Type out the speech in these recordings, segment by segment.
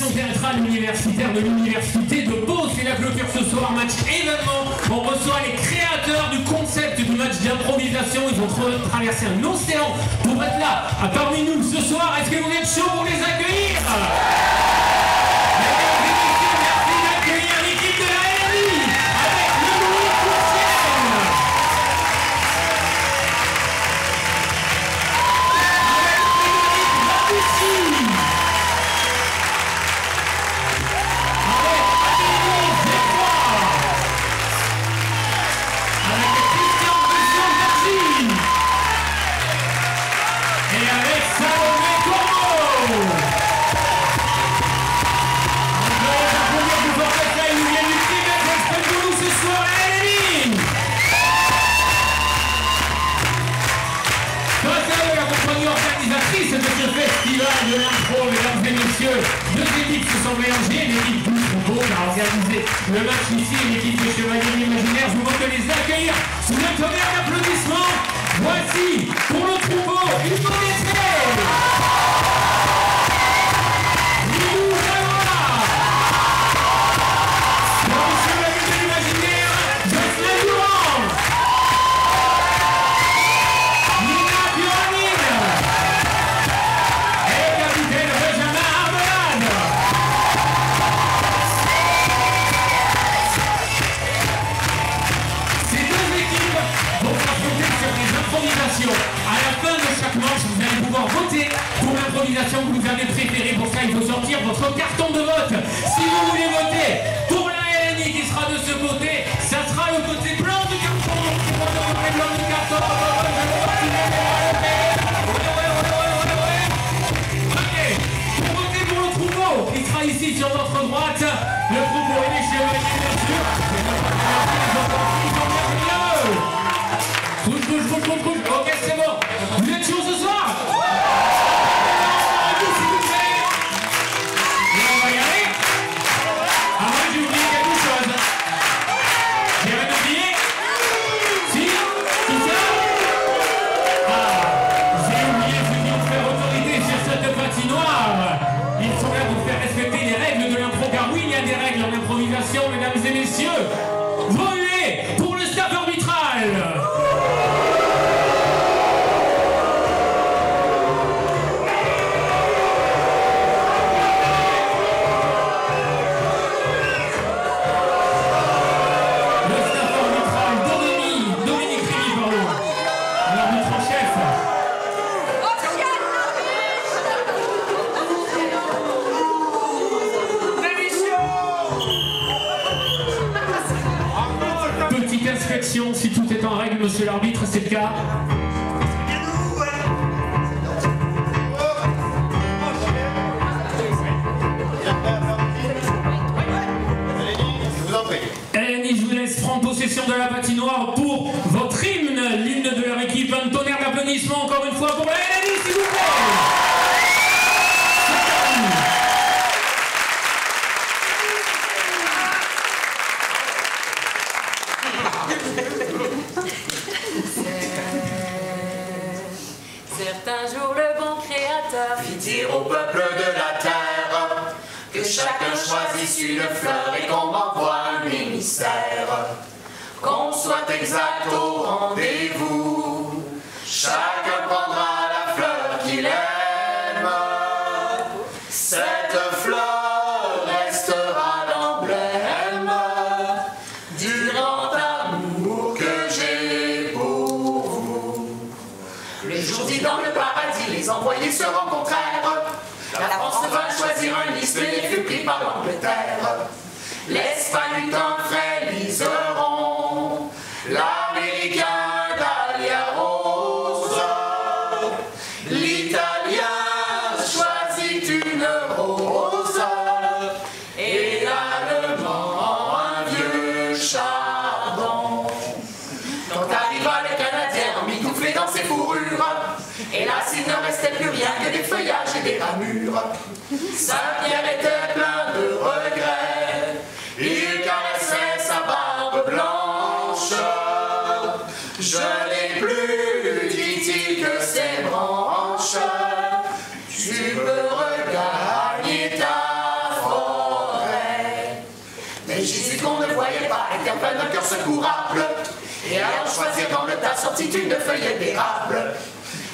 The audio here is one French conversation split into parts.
création théâtrale universitaire de l'Université de Pau. C'est la clôture ce soir, match événement. On reçoit les créateurs du concept du match d'improvisation. Ils ont traversé un océan pour être là parmi nous ce soir. Est-ce que vous êtes chaud pour les accueillir? De l'impro, mesdames et messieurs, deux équipes se sont mélangées, l'équipe du Troupeau qui a organisé le match ici et l'équipe des Chevaliers Imaginaires. Je vous demande de les accueillir sous un tonnerre d'applaudissements. Voici pour le Troupeau une bonne voter pour l'improvisation que vous avez préférée. Pour ça, il faut sortir votre carton de vote. Si vous voulez voter pour la LNI qui sera de ce côté, ça sera le côté blanc du carton. Donc, il faut le côté blanc du carton. Ok, pour voter pour le Troupeau, il sera ici sur votre droite. Le Troupeau et les Chevaliers, bien sûr. Ok, c'est bon. Vous êtes chaud ce soir? Mesdames et messieurs, remuez pour le staff arbitral. Le staff arbitral, Dominique Rémy, pardon, l'arbitre en chef. Inspection, si tout est en règle, monsieur l'arbitre, c'est le cas. LNI, je vous laisse prendre possession de la patinoire pour votre hymne, l'hymne de leur équipe. Un tonnerre d'applaudissements encore une fois pour la LNI, s'il vous plaît. Certains jours le bon créateur fit dire au peuple de la terre que chacun choisisse une fleur et qu'on m'envoie un émissaire. Qu'on soit exact au rendez-vous, chacun prendra la fleur qu'il aime. Cette fleur restera l'emblème du grand amour que j'ai pour vous. Le jour dit dans le paradis, les envoyés se rencontrèrent. La France va choisir un liste et fut pris par l'Angleterre. L'Espagne eut un frère liseron, l'Américain dahlia rose, l'Italien choisit une rose, et l'Allemand un vieux chardon. Quand arriva le Canadien emmitouflé dans ses fourrures, hélas, il ne restait plus rien que des feuillages et des ramures. Saint-Pierre était plein de regrets, il caressait sa barbe blanche. Je n'ai plus, dit-il, que ses branches. Tu peux regagner ta qu'on ne voyait pas, était plein d'un cœur secourable. Et alors choisir dans le tas sortit une feuille d'érable.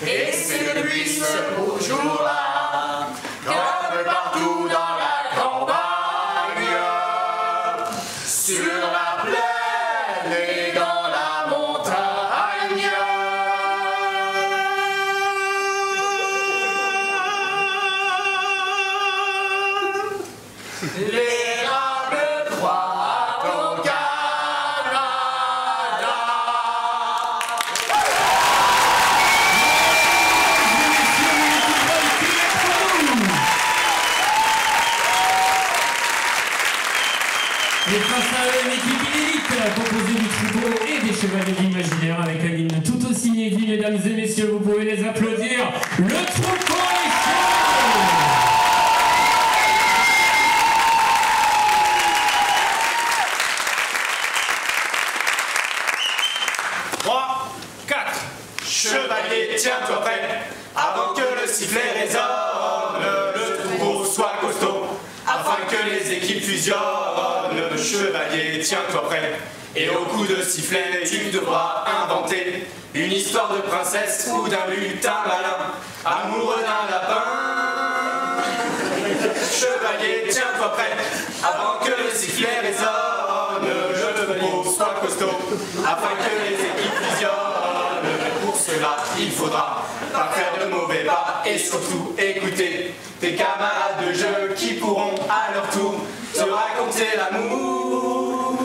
Et c'est depuis ce beau jour-là, comme partout dans la campagne, sur la plaine et dans la montagne, l'érable croît au Canada. Et face à eux, une équipe inédite composée du troupeau et des chevaliers imaginaires avec un hymne tout aussi inédit, mesdames et messieurs, vous pouvez les applaudir. Le troupeau est chaud! 3, 4. Chevalier, tiens-toi prêt, avant que le sifflet résonne, le troupeau soit costaud, afin que les équipes fusionnent. Chevalier, tiens-toi prêt, et au coup de sifflet, tu devras inventer une histoire de princesse ou d'un lutin malin, amoureux d'un lapin. Chevalier, tiens-toi prêt, avant que le sifflet résonne, le troupeau soit costaud, afin que les équipes fusionnent. Pour cela, il faudra pas faire de mauvais pas et surtout écouter tes camarades de jeu qui pourront à leur tour te raconter l'amour.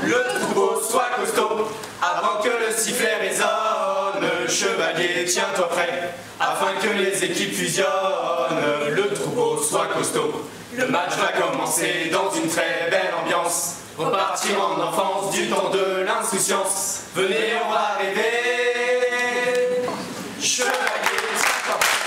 Le troupeau soit costaud avant que le sifflet résonne. Chevalier, tiens-toi prêt afin que les équipes fusionnent. Le troupeau soit costaud. Le match va commencer dans une très belle ambiance. Repartir en enfance du temps de l'insouciance. Venez, on va rêver. Chevalier, tiens-toi prêt.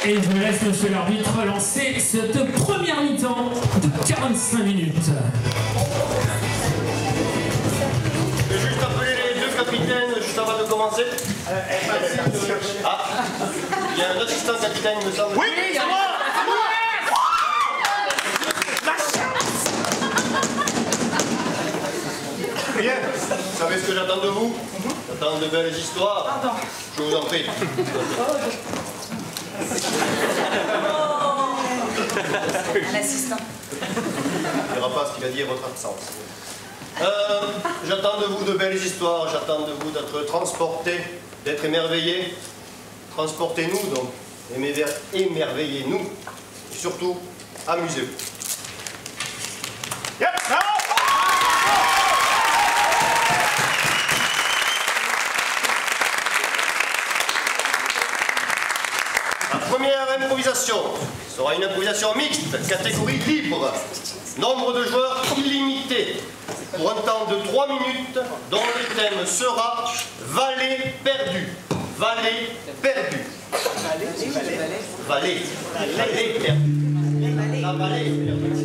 Et je laisse monsieur l'arbitre lancer cette première mi-temps de 45 minutes. Je vais juste appeler les deux capitaines juste avant de commencer. Ah, il y a un assistant capitaine, il me semble. Oui, c'est moi. Bien, vous savez ce que j'attends de vous? J'attends de belles histoires. Je vous en prie. L'assistant. Il ne dira pas ce qu'il a dit à votre absence. J'attends de vous de belles histoires, j'attends de vous d'être transportés, d'être émerveillés. Transportez-nous donc, émerveillez-nous, et surtout, amusez-vous. Yep. La première improvisation sera une improvisation mixte, catégorie libre. Nombre de joueurs illimité, pour un temps de 3 minutes, dont le thème sera Vallée perdue. Vallée perdue. Vallée perdue. La vallée perdue.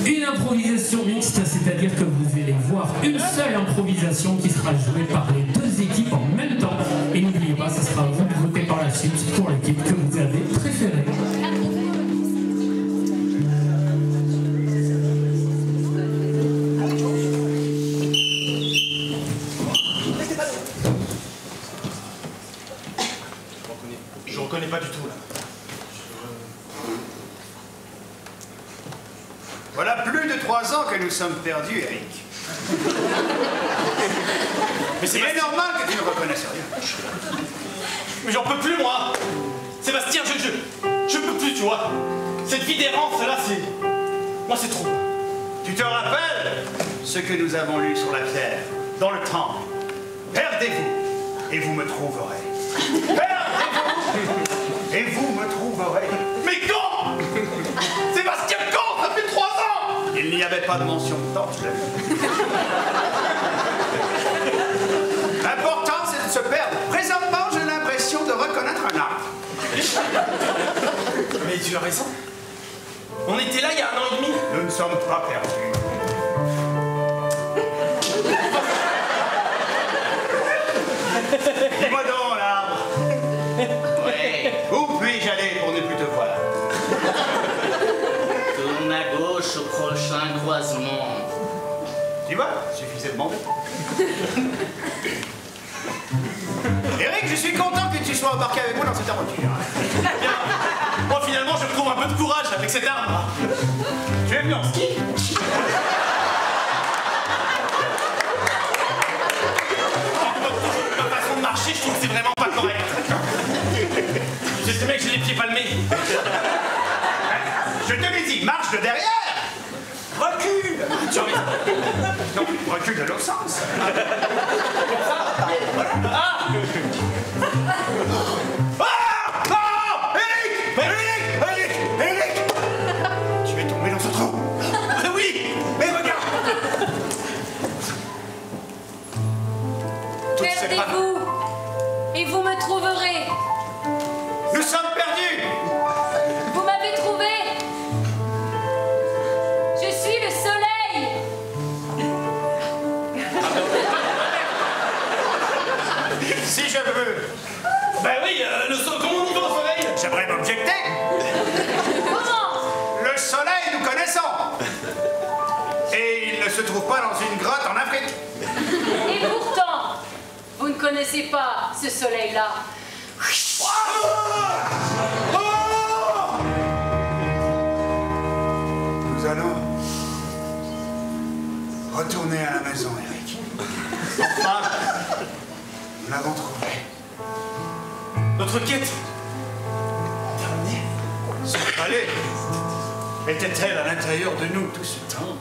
Une improvisation mixte, c'est-à-dire que vous allez voir une seule improvisation qui sera jouée par les deux équipes en même temps. Et n'oubliez pas, ce sera à vous de voter par la suite pour l'équipe que vous avez préférée. Je reconnais pas du tout là. Voilà plus de 3 ans que nous sommes perdus, Eric. Mais il est normal que tu ne reconnaisses rien. Mais j'en peux plus, moi. Sébastien, je peux plus, tu vois. Cette vie d'errance, là, c'est... Moi, c'est trop. Tu te rappelles ce que nous avons lu sur la pierre, dans le temple? Perdez-vous, et vous me trouverez. Perdez-vous, et vous me trouverez. Mais quand Sébastien, quand? Ça fait 3 ans. Il n'y avait avait pas de mention de temps, je l'avais. L'important, c'est de se perdre. Présentement, j'ai l'impression de reconnaître un arbre. Mais tu as raison. On était là il y a 1 an et demi. Nous ne sommes pas perdus. Dis-moi donc, l'arbre. Ouais. Où puis-je aller pour ne plus te voir? Tourne à gauche au prochain croisement. Tu vois, suffisait de demander. Eric, je suis content que tu sois embarqué avec moi dans cette aventure. Bien. Moi finalement je retrouve un peu de courage avec cet arbre. Tu es venu en ski? Ma façon de marcher, je trouve que c'est vraiment pas correct. Je sais mec, j'ai les pieds palmés. Je te l'ai dit, marche de derrière. Recule. Tu as raison. Non, recule de l'autre sens. Ah! Ah! Oh! Eric! Tu es tombé dans ce trou. Oui! Mais regarde! Perdez-vous et vous me trouverez. Nous sommes perdus! Vous m'avez trouvé. Je suis le soleil. Si je veux, Ben oui, comment on y va au soleil? j'aimerais m'objecter. Comment? Le soleil, nous connaissons. Et il ne se trouve pas dans une grotte en Afrique. Et pourtant, vous ne connaissez pas ce soleil-là. Nous allons retourner à la maison, Eric. Enfin, nous l'avons trouvé. Notre quête. Terminée. Allez, était-elle à l'intérieur de nous tout ce temps?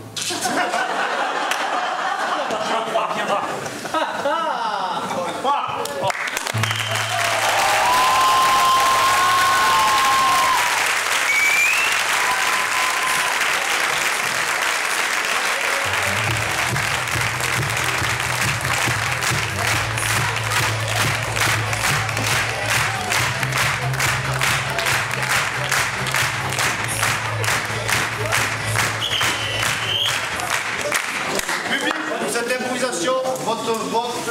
Public, pour cette improvisation, votre vote,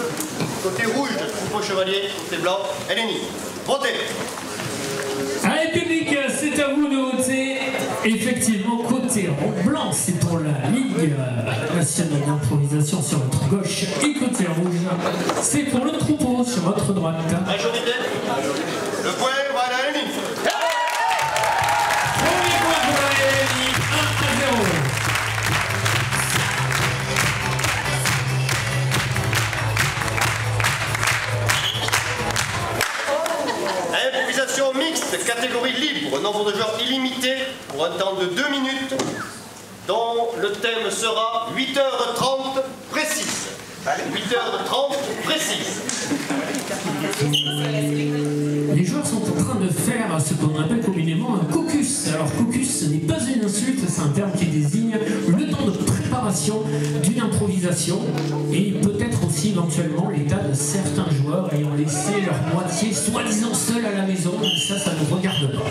côté rouge, troupeau chevalier, côté blanc, Eleni. Votez. Allez public, c'est à vous de voter. Effectivement, côté blanc, c'est pour la Ligue nationale d'improvisation sur votre gauche. Et côté rouge, c'est pour le troupeau sur votre droite. Majorité. Le point va à Eleni. Premier point pour la LNI, 1-0. Improvisation mixte, catégorie libre, nombre de joueurs illimité pour un temps de 2 minutes, dont le thème sera 8h30 précise. 8h30 précise. Les joueurs sont en train de faire ce qu'on appelle communément un caucus. Alors caucus, ce n'est pas une insulte, c'est un terme qui désigne le temps de préparation d'une improvisation et peut-être aussi éventuellement l'état de certains joueurs ayant laissé leur moitié soi-disant seule à la maison. Ça ne nous regarde pas.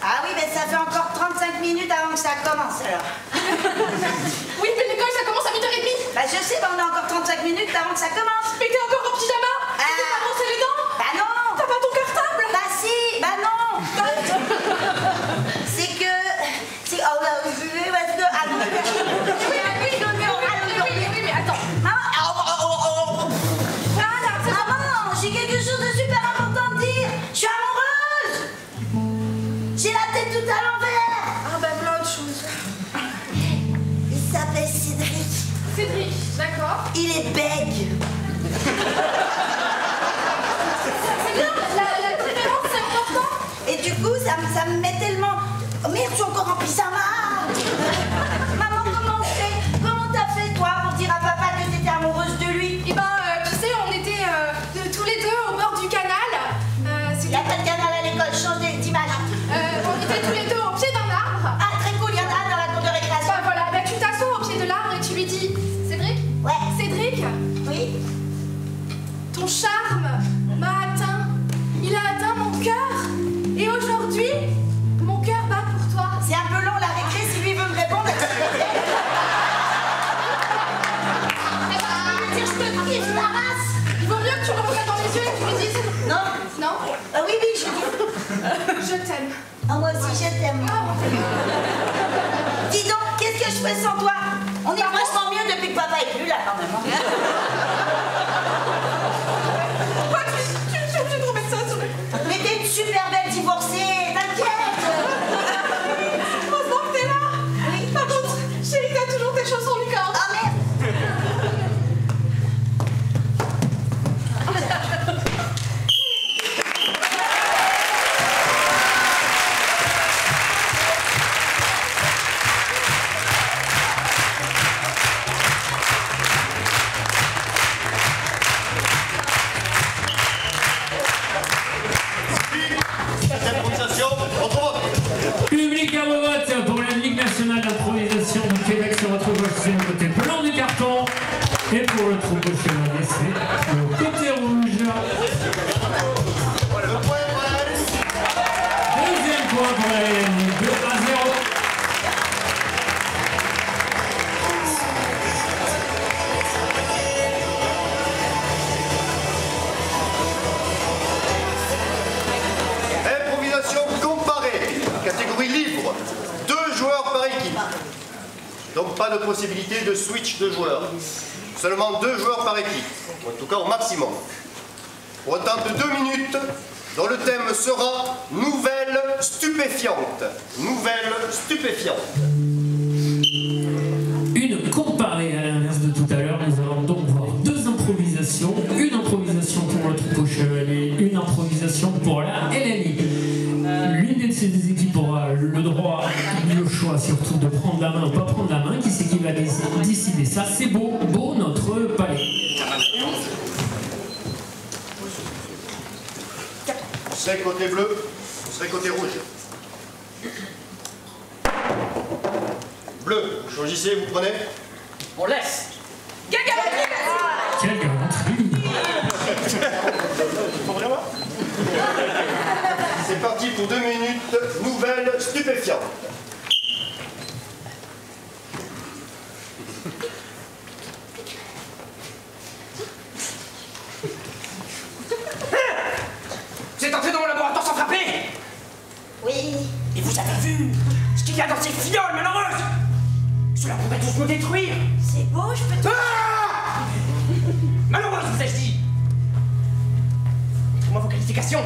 Ah oui, mais ça fait encore 35 minutes avant que ça commence alors. Oui, mais l'école, ça commence à 8h30. Bah je sais, bah, on a encore 35 minutes avant que ça commence. Mais t'es encore en pyjama. Tu t'es pas brossé les dents. Bah non. T'as pas ton cartable. Bah si, bah non. C'est que... Oh là, je vais... parce que... Ah non, Oui, mais attends. Maman, j'ai quelque chose de super important à te dire. Je suis amoureuse. J'ai la tête tout à l'envers. Ah bah plein de choses. Il s'appelle Cédric. Cédric, d'accord. Il est bègue. C'est bien, la différence, c'est important. Et du coup, ça me met tellement... Oh merde, je suis encore en pyjama. Maman, comment t'as fait, toi, pour dire à papa que t'étais amoureuse de lui? Et ben, tu sais, on était tous les deux au bord du canal je t'aime. Ah, moi aussi, je t'aime. Dis donc, qu'est-ce que je fais sans toi? On est vachement mieux depuis que papa est plus là, quand même. Quoi, tu es obligée de remettre ça sur le... Mais t'es une super belle divorcée, t'inquiète. Heureusement que t'es là. Oui. Par contre, chérie, t'as toujours tes chaussons licornes. Ah, merde. Public à vos votes pour la Ligue nationale d'improvisation du Québec sur votre gauche, c'est le côté blanc du carton. Et pour le troupeau chevalier, c'est le côté rouge. Deuxième point pour la LNI, 2 à 0. Improvisation comparée, catégorie libre, 2 joueurs par équipe. Donc pas de possibilité de switch de joueurs. Seulement 2 joueurs par équipe, en tout cas au maximum. Pour un temps de 2 minutes, dont le thème sera nouvelle stupéfiante. Nouvelle stupéfiante. Une comparée à l'inverse de tout à l'heure, nous allons donc voir 2 improvisations. Une improvisation pour le troupeau chevalier, une improvisation pour la LNI. L'une de ces 2 équipes aura le droit, le choix surtout de prendre la main ou pas prendre la main. Qui c'est qui va décider ça? C'est beau, notre palais. Vous serez côté bleu, vous serez côté rouge. Bleu, vous choisissez, vous prenez. On laisse. Quelle galanterie! C'est parti pour 2 minutes, nouvelle stupéfiante. Vous êtes entré dans mon laboratoire sans frapper. Oui. Et vous avez vu ce qu'il y a dans ces fioles malheureuses. Cela pourrait tous nous détruire. C'est beau, je peux te... Ah, malheureuse, vous ai-je dit. Montrez-moi vos qualifications.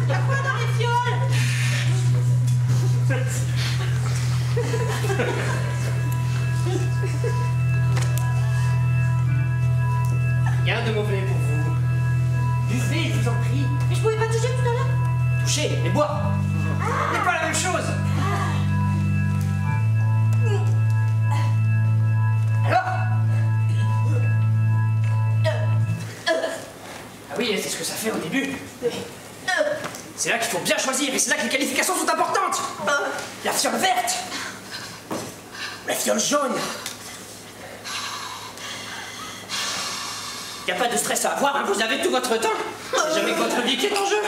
Y'a quoi dans les fioles? Rien de mauvais pour vous. Buvez, je vous en prie. Mais je pouvais pas toucher tout à l'heure? Touchez, mais bois. C'est pas la même chose. Alors? Ah oui, c'est ce que ça fait au début. C'est là qu'il faut bien choisir et c'est là que les qualifications sont importantes. La fiole verte. La fiole jaune. Y a pas de stress à avoir, hein, vous avez tout votre temps. C'est jamais que votre vie qui est en jeu.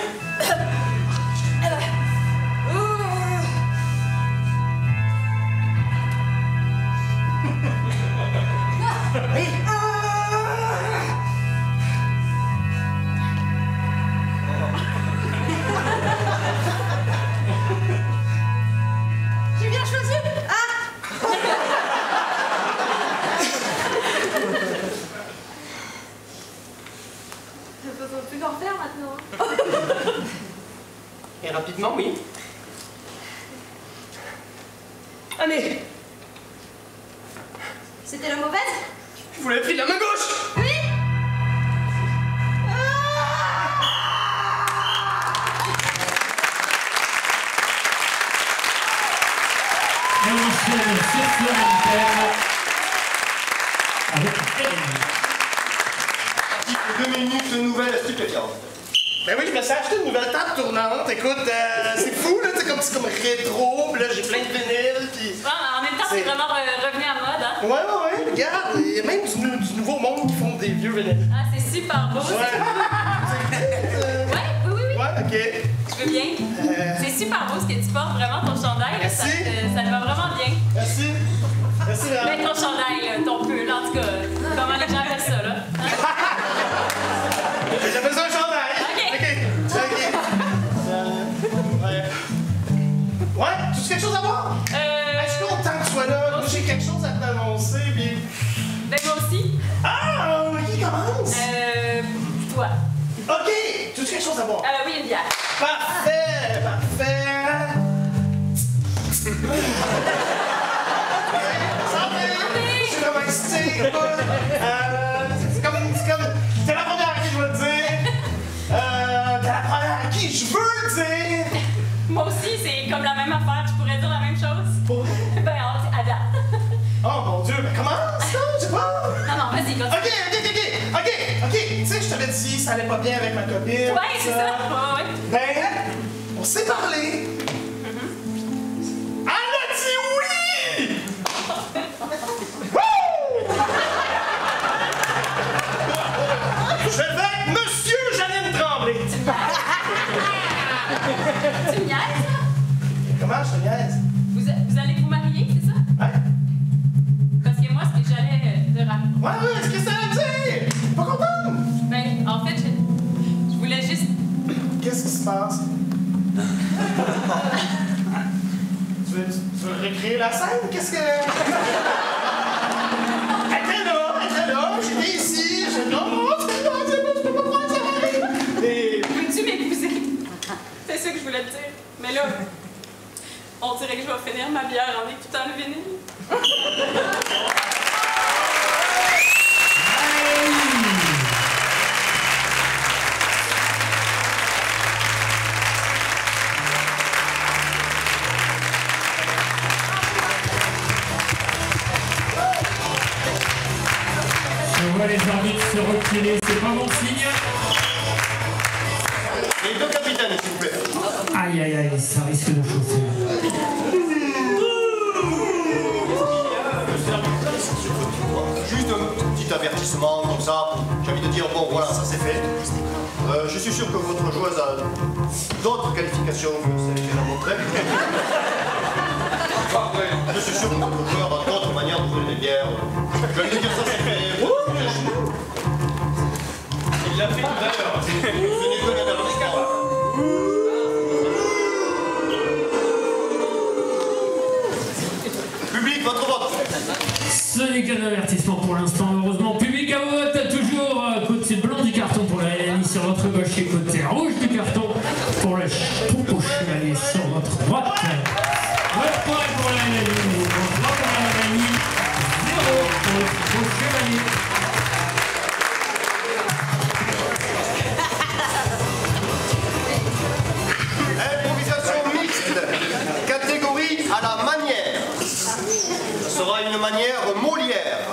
Oui. J'ai bien choisi. Ah. Je peux plus qu'en faire maintenant. Et rapidement, oui. Allez, C'était la mauvaise? vous l'avez pris de la main gauche. Oui. Et on enchaîne sur ce interne avec LNI. Parti pour 2 minutes, nouvelle stupéfiante. Ben oui, je me suis acheté une nouvelle table tournante. Écoute, c'est fou, là, c'est comme rétro, puis là, j'ai plein de vinyles, puis... En même temps, c'est vraiment revenu à mode, hein? Ouais, regarde, il y a même du nouveau monde qui font des vieux vinyles. Ah, c'est super beau. Ouais. Ouais, oui. Ouais, OK. Tu veux bien? C'est super beau ce que tu portes, vraiment, ton chandail. Là, ça te va vraiment bien. Merci. Merci, là. Ben, ton chandail, là, ton pull, en tout cas. Comment les gens appellent ça, là? Hein? J'appelle ça un chandail. OK. Ouais, tu as quelque chose à voir? Je suis content que tu sois là. Moi, j'ai quelque chose à t'annoncer, puis... Ben, moi aussi. Ah! Qui commence? Toi. OK! Tu as quelque chose à voir? Oui, une bière. Parfait! Santé! Je suis vraiment excité, écoute. T'es la première à qui je veux le dire. T'es la première à qui je veux le dire. Moi aussi, c'est comme la même affaire. Tu pourrais dire la même chose? Pour... Ben, à date. Oh mon Dieu, mais commence, non? Je sais pas. Non, vas-y, continue. OK. Tu sais, je t'avais dit, ça allait pas bien avec ma copine. Ouais, c'est ça. Ouais. Ben, on s'est parlé. Elle a dit oui! Wouh! Je vais avec Monsieur Janine Tremblay. Tu me niaises? Comment je te niaise? Vous allez vous marier, c'est ça? Ouais. Parce que moi, ce que j'allais te raconter. Ouais, est-ce que ça veut dire? Pas content? Ben, en fait, je voulais juste... Qu'est-ce qui se passe? Tu veux recréer la scène? Qu'est-ce que... Elle était là, j'étais ici, j'ai dit non, je peux pas prendre ça. Peux-tu m'épouser? C'est ça que je voulais te dire. Mais là, on dirait que je vais finir ma bière en écoutant le vinyle. Je vois les arbitres se reculer, c'est pas bon signe. Les deux capitaines, s'il vous plaît. Aïe, ça risque de chauffer. Juste un petit avertissement comme ça. J'ai envie de dire, bon voilà, ça c'est fait. Je suis sûr que votre joueuse a d'autres qualifications que celles qu'elle a montrées. Je suis sûr que votre joueur a d'autres manières de jouer des bières. J'ai envie de dire, ça c'est fait. Il l'a fait tout à l'heure. Ce n'est que la dernière histoire. Public, votre vote. Ce n'est qu'un avertissement pour l'instant, heureusement. Public à vote, toujours côté blanc du carton pour la LNI sur votre gauche et côté rouge du carton pour le Popo Chevalier sur votre droite. 9 points pour la LNI, 3 pour la LNI, 0 pour le Popo Chevalier. Improvisation mixte, catégorie à la manière. Ce sera une manière Molière.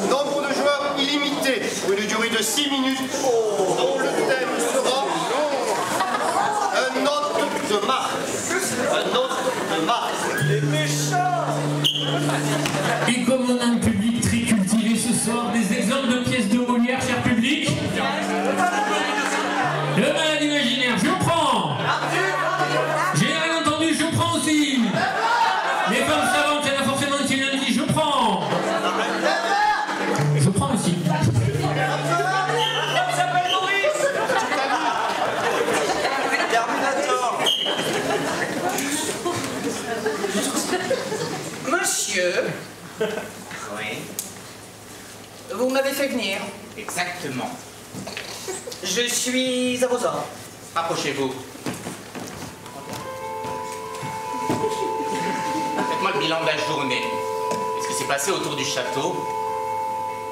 Nombre de joueurs illimité pour une durée de 6 minutes, dont le thème sera un note de marque. Un note de marque. Les méchants! Et comme on a un public très cultivé ce soir, des exemples de pièces de Molière, cher public. Le malade imaginaire, je prends. J'ai rien entendu, je prends aussi. Les femmes savantes, il y en a forcément qui l'ont dit, je prends. Je prends aussi. Il s'appelle Maurice! Terminator! Monsieur, Oui, vous m'avez fait venir. exactement. Je suis à vos ordres. Rapprochez-vous. Faites-moi le bilan de la journée. Qu'est-ce qui s'est passé autour du château?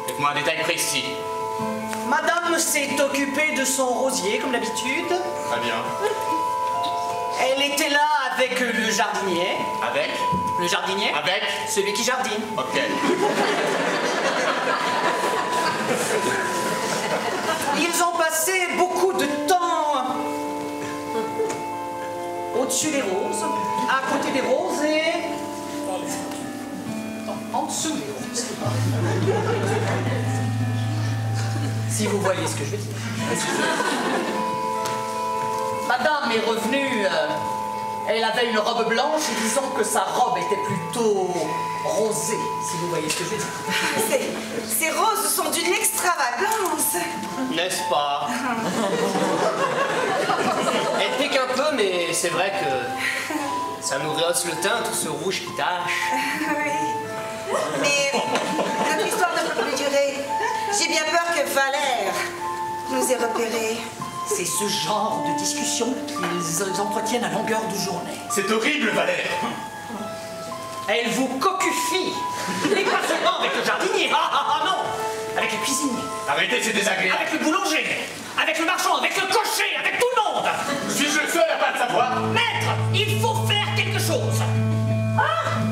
Faites-moi un détail précis. Madame s'est occupée de son rosier, comme d'habitude. Très bien. Elle était là avec le jardinier. Avec? Le jardinier? Avec? Celui qui jardine. Ok. Ils ont passé beaucoup de temps au-dessus des roses, à côté des roses et en dessous des roses. Si vous voyez ce que je veux dire. Madame est revenue. Elle avait une robe blanche et disons que sa robe était plutôt rosée, si vous voyez ce que je veux dire. Ces roses sont d'une extravagance. N'est-ce pas? Elle pique un peu, mais c'est vrai que ça nous rehausse le teint, tout ce rouge qui tache. Oui. Mais notre histoire ne peut plus durer. J'ai bien peur que Valère nous ait repérés. C'est ce genre de discussion qu'ils entretiennent à longueur de journée. C'est horrible, Valère. Elle vous cocufie. Et pas seulement avec le jardinier. Ah non. Avec le cuisinier. Arrêtez, c'est désagréable. Avec le boulanger. Avec le marchand. Avec le cocher. Avec tout le monde. Suis-je le seul à pas le savoir? Maître, il faut faire quelque chose.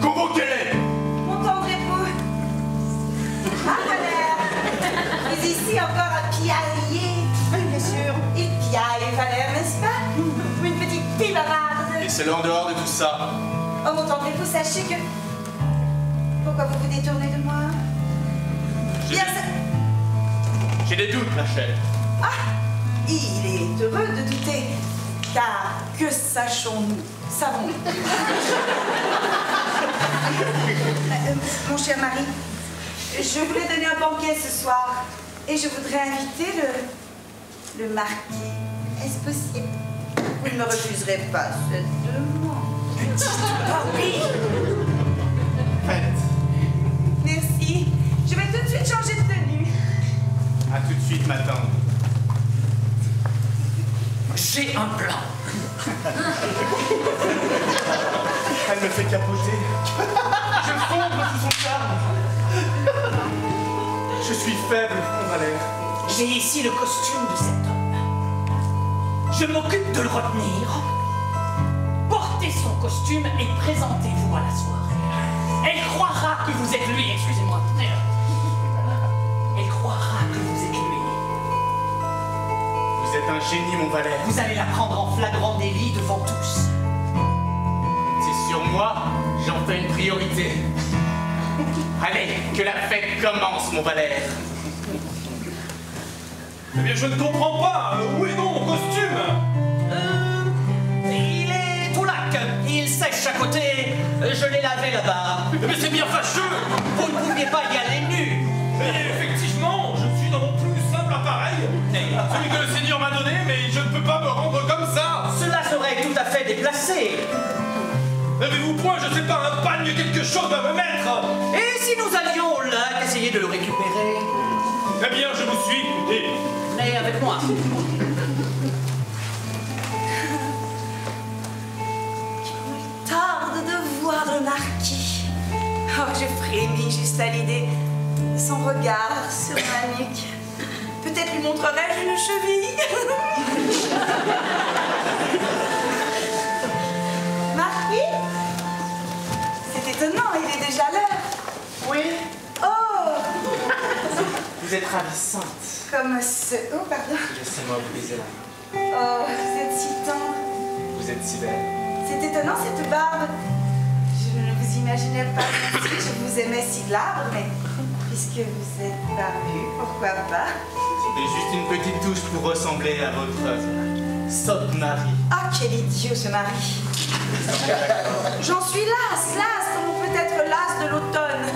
Convoquez-les. Mon tendre époux. Ah, Valère. Mais ici encore un piaillier. Oui, bien sûr. Il piaille, Valère, n'est-ce pas? Ou une petite fille bavarde. Et c'est en dehors de tout ça. Oh, mon tendre époux, sachez que... Pourquoi vous vous détournez de moi? J'ai des doutes, ma chère. Ah, il est heureux de douter. Car que savons-nous? Mon cher mari, je voulais donner un banquet ce soir et je voudrais inviter le marquis. Est-ce possible? Vous ne me refuserez pas cette demande. Ah oui. Faites. Merci. Je vais tout de suite changer de tenue. À tout de suite, ma tante. J'ai un plan. Elle me fait capoter. Je fondre sous son charme. Je suis faible, mon Valère. J'ai ici le costume de cet homme. Je m'occupe de le retenir. Portez son costume et présentez-vous à la soirée. Elle croira que vous êtes lui, excusez-moi. Elle croira que vous êtes lui. Vous êtes un génie, mon Valère. Vous allez la prendre en flagrant délit devant tous. C'est sur moi, j'en fais une priorité. Allez, que la fête commence, mon Valère. Eh bien, je ne comprends pas. Où est donc mon costume? Il est tout lac. Il sèche à côté. Je l'ai lavé là-bas. Mais c'est bien fâcheux. Vous ne pouviez pas y aller nu. Mais effectivement, je suis dans mon plus simple appareil. Celui que le Seigneur m'a donné, mais je ne peux pas me rendre comme ça. Cela serait tout à fait déplacé. N'avez-vous point, je sais pas, un pagne, quelque chose à me mettre? Et si nous allions là, essayer de le récupérer? Eh bien, je vous suis, et... Venez avec moi. Tarde de voir le marquis. Oh, je frémis juste à l'idée de son regard sur ma nuque. Peut-être lui montrerai-je une cheville. Marquis? C'est étonnant, il est déjà l'heure. Oui, Oh, vous êtes ravissante. comme ce... Oh, pardon. Laissez-moi vous baiser la main. Oh, vous êtes si tendre. Vous êtes si belle. C'est étonnant cette barbe. Je ne vous imaginais pas si je vous aimais si de l'arbre, mais puisque vous êtes barbu, pourquoi pas? C'était juste une petite touche pour ressembler à votre sotte mari. Ah, quel idiot ce mari. J'en suis lasse, comme on peut être lasse de l'automne,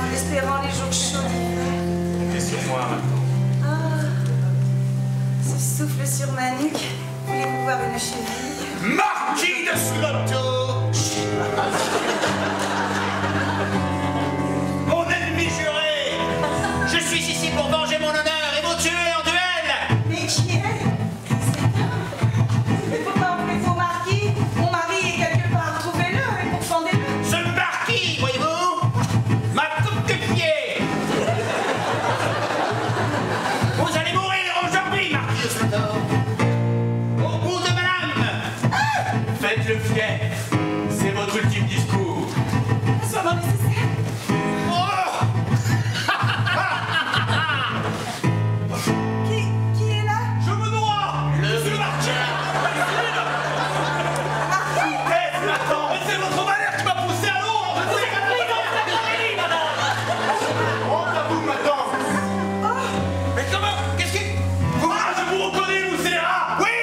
en espérant les jours chauds d'hiver. Comptez sur moi maintenant. Ah, ce souffle sur ma nuque. Voulez-vous voir une cheville? Marquis de Slotto! Mon ennemi juré! Je suis ici pour venger mon honneur et vous tuer en duel. Mais qui est? Mais pourquoi voulez-vous, marquis? Mon mari est quelque part, trouvez-le et pourfendez-le. Ce marquis, voyez-vous, m'a coupe de pied. Vous allez mourir aujourd'hui, marquis de Slotto. Au bout de madame. Faites le fier. C'est votre ultime discours. Sois nécessaire. Qui est là? Je me noie! Le marquis! Taise, ma tante! Mais c'est votre Valère qui m'a poussé à l'eau! Honte à vous, ma tante! Mais comment? Qu'est-ce que... Ah, je vous reconnais, vous scélérat! Oui!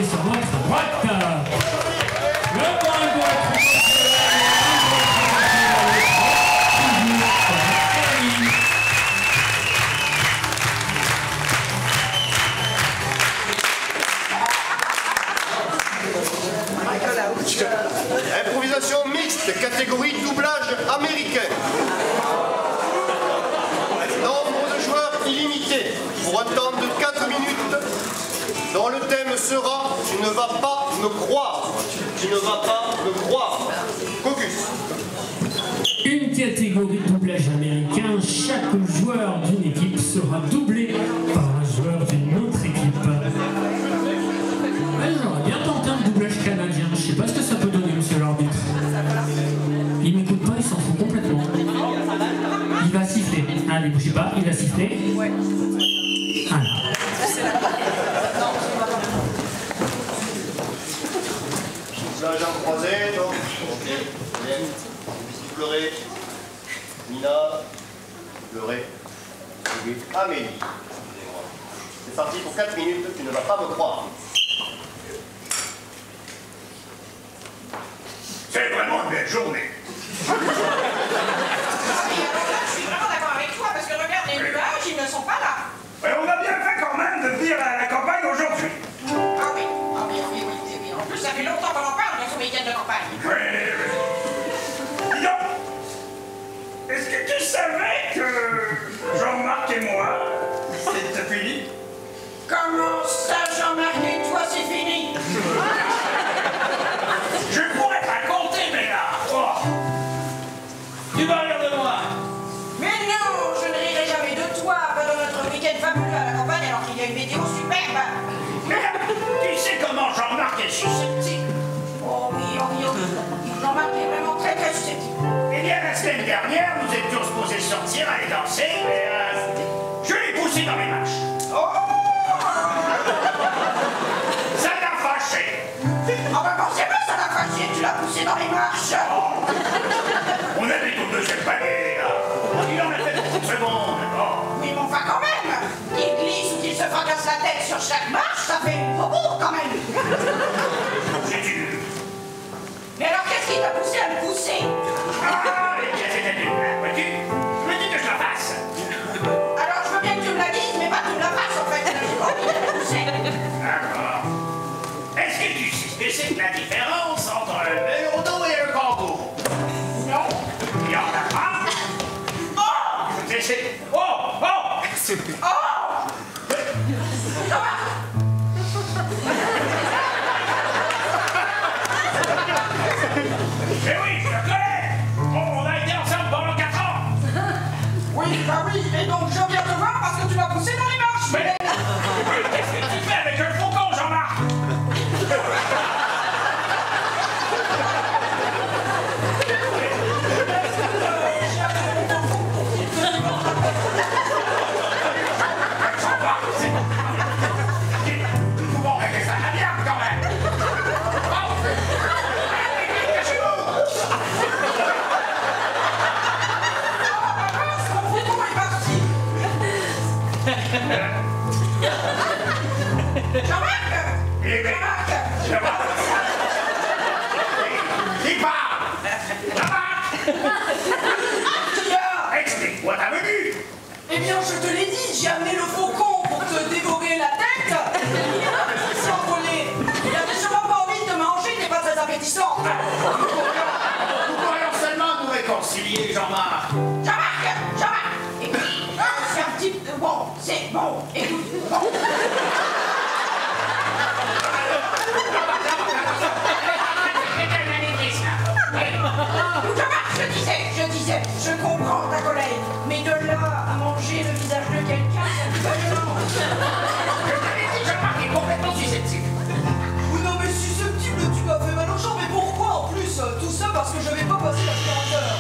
chevalier sur votre droite. Le point de votre Improvisation mixte, catégorie doublage américain. Nombre de joueurs illimité, pour un temps de 4 minutes, dont le thème sera « Tu ne vas pas me croire ». Tu ne vas pas me croire. Caucus. Une catégorie de doublage américain, chaque joueur d'une équipe sera doublé par un joueur d'une autre équipe. Ouais, j'aurais bien tenté un doublage canadien, je sais pas ce que ça peut donner, monsieur l'arbitre. Il m'écoute pas, il s'en fout complètement. Il va siffler. Allez, bougez pas, il va siffler. Voilà. Là, Jean croisé, donc. Ok, bien. Pleurer. Nina. Pleurer. Amélie. C'est parti pour 4 minutes, tu ne vas pas me croire. C'est vraiment une belle journée. Je suis vraiment d'accord avec toi, parce que regarde, les nuages, ils ne sont pas là. Ouais, on a bien fait quand même de venir à la campagne aujourd'hui. Ah oui, oui. En plus, ça fait longtemps qu'on en parle de ce week-end de campagne. Oui. Dis donc, est-ce que tu savais que Jean-Marc et moi, c'est fini? Comment ça, Jean-Marc et toi, c'est fini? Je pourrais te raconter, mais là, oh. Tu vas rire de moi. Mais non, je ne rirai jamais de toi, pas dans notre week-end fabuleux à la campagne alors qu'il y a une météo superbe. Mais tu sais comment Jean-Marc est susceptible? Oh oui. Jean-Marc est vraiment très très susceptible. Eh bien, la semaine dernière, nous étions supposés sortir, aller danser, mais je l'ai poussé dans les marches. Oh! Ça l'a fâché. Ah ben forcément, ça l'a fâché, tu l'as poussé dans les marches. Oh. On avait tout deuxième palier, là. Il en a fait beaucoup de secondes. Oh. Oui, mais enfin quand même. Qu'il glisse ou qu'il se fracasse la tête sur chaque marche, ça fait beaucoup quand même. J'ai dû. Mais alors qu'est-ce qui t'a poussé à me pousser? Ah, eh bien, c'était une blague, vois-tu? Je me dis que je la fasse. Alors je veux bien que tu me la dises, mais pas que tu me la fasses en fait. J'ai pas envie de me pousser. D'accord. Est-ce que tu sais ce que c'est que la différence entre un mélodo et un kangourou? Non. Il y en a pas. Oh! C'est... Oh! Oh! Oh! Eh oui, je le connais! On a été ensemble pendant 4 ans! Oui, bah oui, et donc je viens te voir parce que tu m'as poussé dans les marches. Mais qu'est-ce que tu fais avec un faucon, Jean-Marc? Bon, mais ça va bien quand même! Jean-Marc! Jean-Marc! Qui parle? Jean-Marc! Explique-moi ta venue! Eh bien, je te l'ai dit, j'ai amené le faucon pour te dévorer la tête. Il s'est envolé. Il avait sûrement pas envie de te manger, t'es pas très appétissant. Nous pourrions seulement nous réconcilier, Jean-Marc! Jean-Marc! Écoute, c'est un petit... Bon, c'est bon. Écoute, bon. Jean-Marc, je disais, je comprends ta colère, mais de là à manger le visage de quelqu'un, c'est un peu violent. Je t'avais dit, Jean-Marc est complètement susceptible. Oui, non, mais susceptible, tu m'as fait mal aux jambes, mais pourquoi en plus? Tout ça parce que j'avais pas passé l'aspirateur.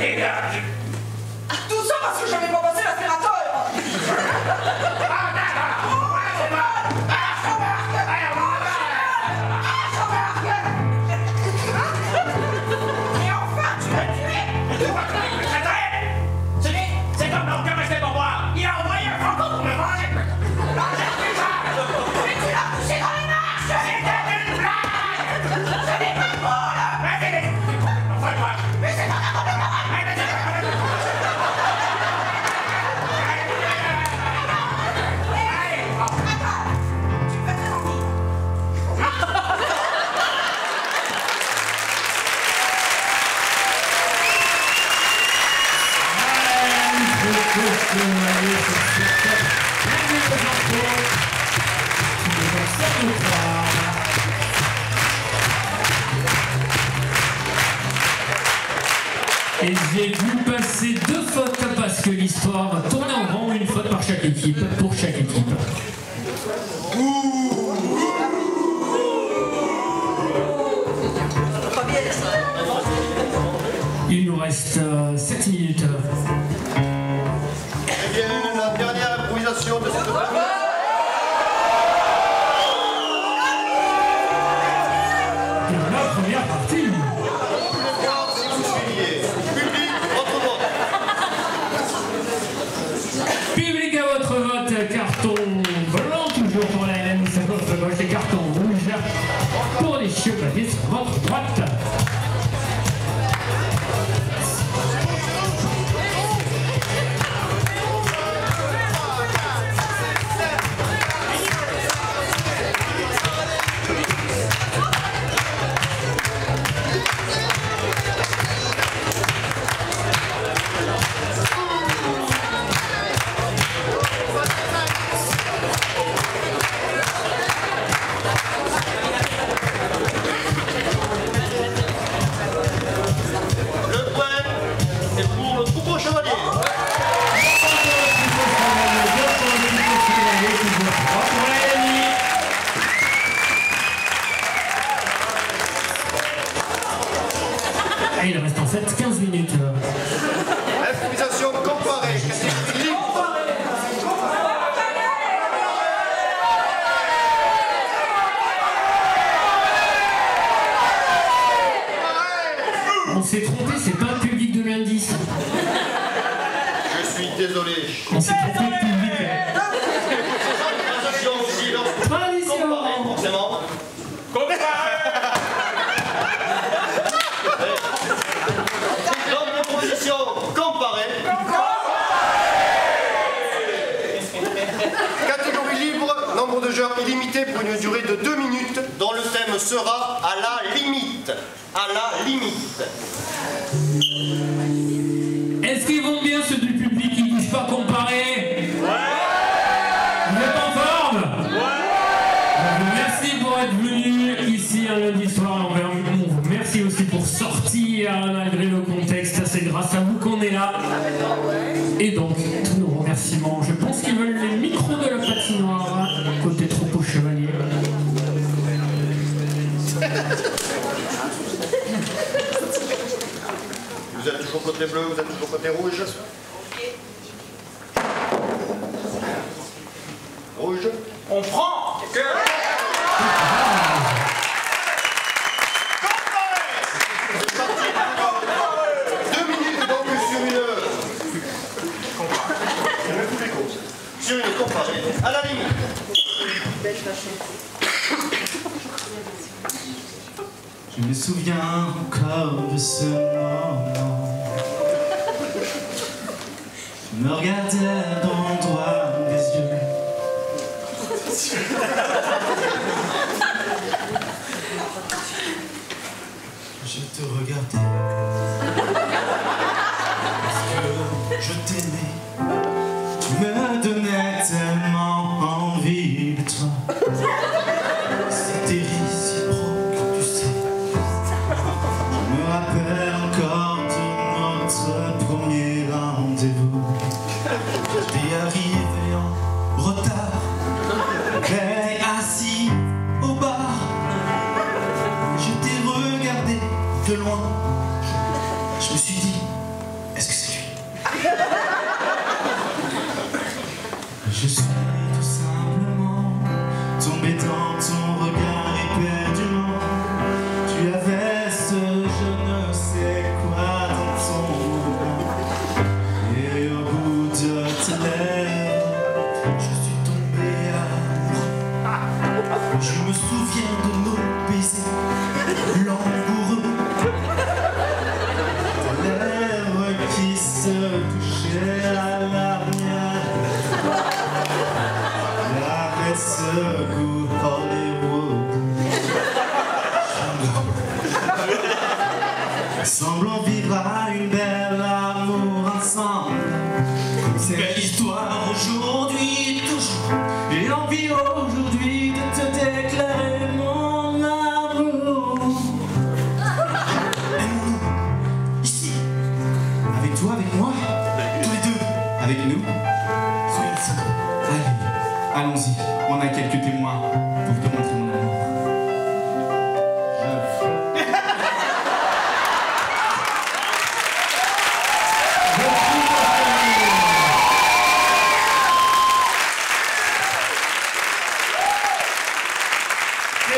Eh bien, Tout ça parce que j'avais pas passé l'aspirateur. Et enfin, tu m'as tué. Et j'ai vu passer 2 fautes parce que l'histoire tournait en rond, une faute par chaque équipe, pour chaque équipe. Il nous reste 7 minutes. Eh bien, la dernière improvisation de cette partie. La première partie. Si vous suiviez. Public, votre vote. Public à votre vote, carton blanc toujours pour la LM, sa votre gauche et carton rouge pour les chevaliers sur votre droite. Et il reste en fait 15 minutes. Improvisation comparée, catégorie libre. On s'est trompé, c'est pas le public de lundi. Je suis désolé. On s'est trompé de public. Improvisation aussi, lorsque comparée, forcément. Proposition comparée. Catégorie libre, nombre de joueurs illimité pour une durée de 2 minutes, dont le thème sera à la limite. À la limite. Est-ce qu'ils vont bien ceux du public qui ne disent pas comparer? Vous êtes en forme? Merci pour être venu ici un lundi soir envers nous. Merci aussi pour sortir malgré le contexte. C'est grâce à vous qu'on est là. Et donc, tous nos remerciements. Je pense qu'ils veulent les micros de la patinoire côté troupeau chevalier. Vous êtes toujours côté bleu, vous êtes toujours côté rouge. Rouge. On prend que... 2 minutes donc sur une comparée. À la limite. Je me souviens encore de ce moment. Je me regardais dans le droit des yeux. Je te regardais parce que je t'aimais. Tu me donnais tellement envie de toi. C'était réciproque, tu sais. Je me rappelle encore de notre premier rendez-vous. J'étais arrivé en retard, mais assis au bar. Je t'ai regardé de loin. Je me suis dit, est-ce que c'est lui? Je suis tout simplement tombé dans ton regard éperdument. Tu avais ce je ne sais quoi dans ton regard. Et au bout de tes lèvres, je suis tombé amoureux. Je me souviens de nos baisers langoureux. Tes lèvres qui se touchaient à la mienne. Avec ce goût Hollywood. Semblons vivre à une belle amour ensemble. C'est belle histoire aujourd'hui, toujours. J'ai envie aujourd'hui de te déclarer.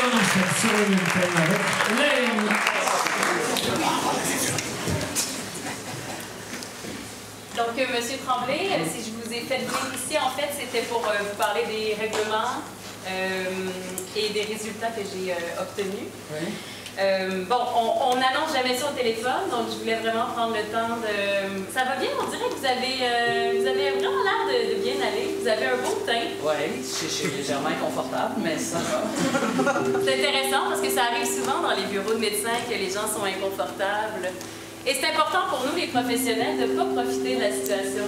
on enchaîne sur le même thème avec Léonie. Donc, Monsieur Tremblay, si je vous ai fait venir ici, en fait, c'était pour vous parler des règlements et des résultats que j'ai obtenus. Oui. Bon, on n'annonce jamais ça au téléphone, donc je voulais vraiment prendre le temps de... Ça va bien, on dirait que vous avez vraiment l'air de bien aller. Vous avez un beau teint. Oui, je suis légèrement inconfortable, mais ça va. C'est intéressant parce que ça arrive souvent dans les bureaux de médecins que les gens sont inconfortables. Et c'est important pour nous, les professionnels, de ne pas profiter de la situation.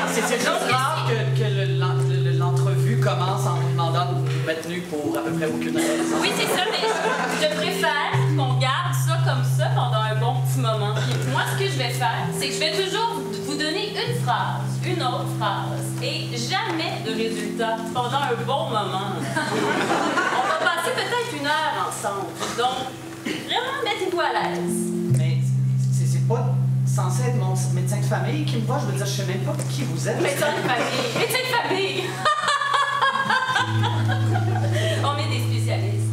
C'est juste rare que l'entrevue commence en nous demandant de nous mettre nus pour à peu près aucune raison. Oui, c'est ça, mais je préfère qu'on garde ça comme ça pendant un bon petit moment. Puis moi, ce que je vais faire, c'est que je vais toujours vous donner une phrase, une autre phrase, et jamais de résultat pendant un bon moment. On va passer peut-être 1 heure ensemble. Donc, vraiment, mettez-vous à l'aise. Mais c'est pas censé être mon médecin de famille qui me voit. Je veux dire, je sais même pas qui vous êtes. Médecin de famille! Médecin de famille! On est des spécialistes.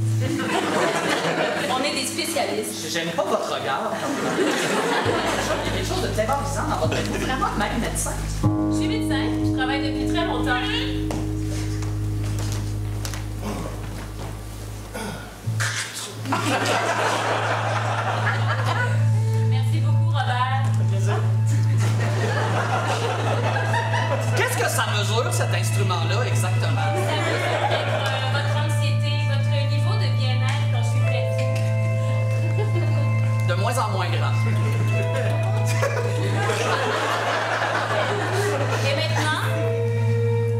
On est des spécialistes. J'aime pas votre regard. Il y a quelque chose de terrorisant dans votre tête. Vous êtes vraiment même médecin. Je suis médecin. Je travaille depuis très longtemps. Merci beaucoup, Robert. Qu'est-ce que ça mesure, cet instrument-là, exactement? Ça mesure votre anxiété, votre niveau de bien-être quand je suis prête. De moins en moins grand.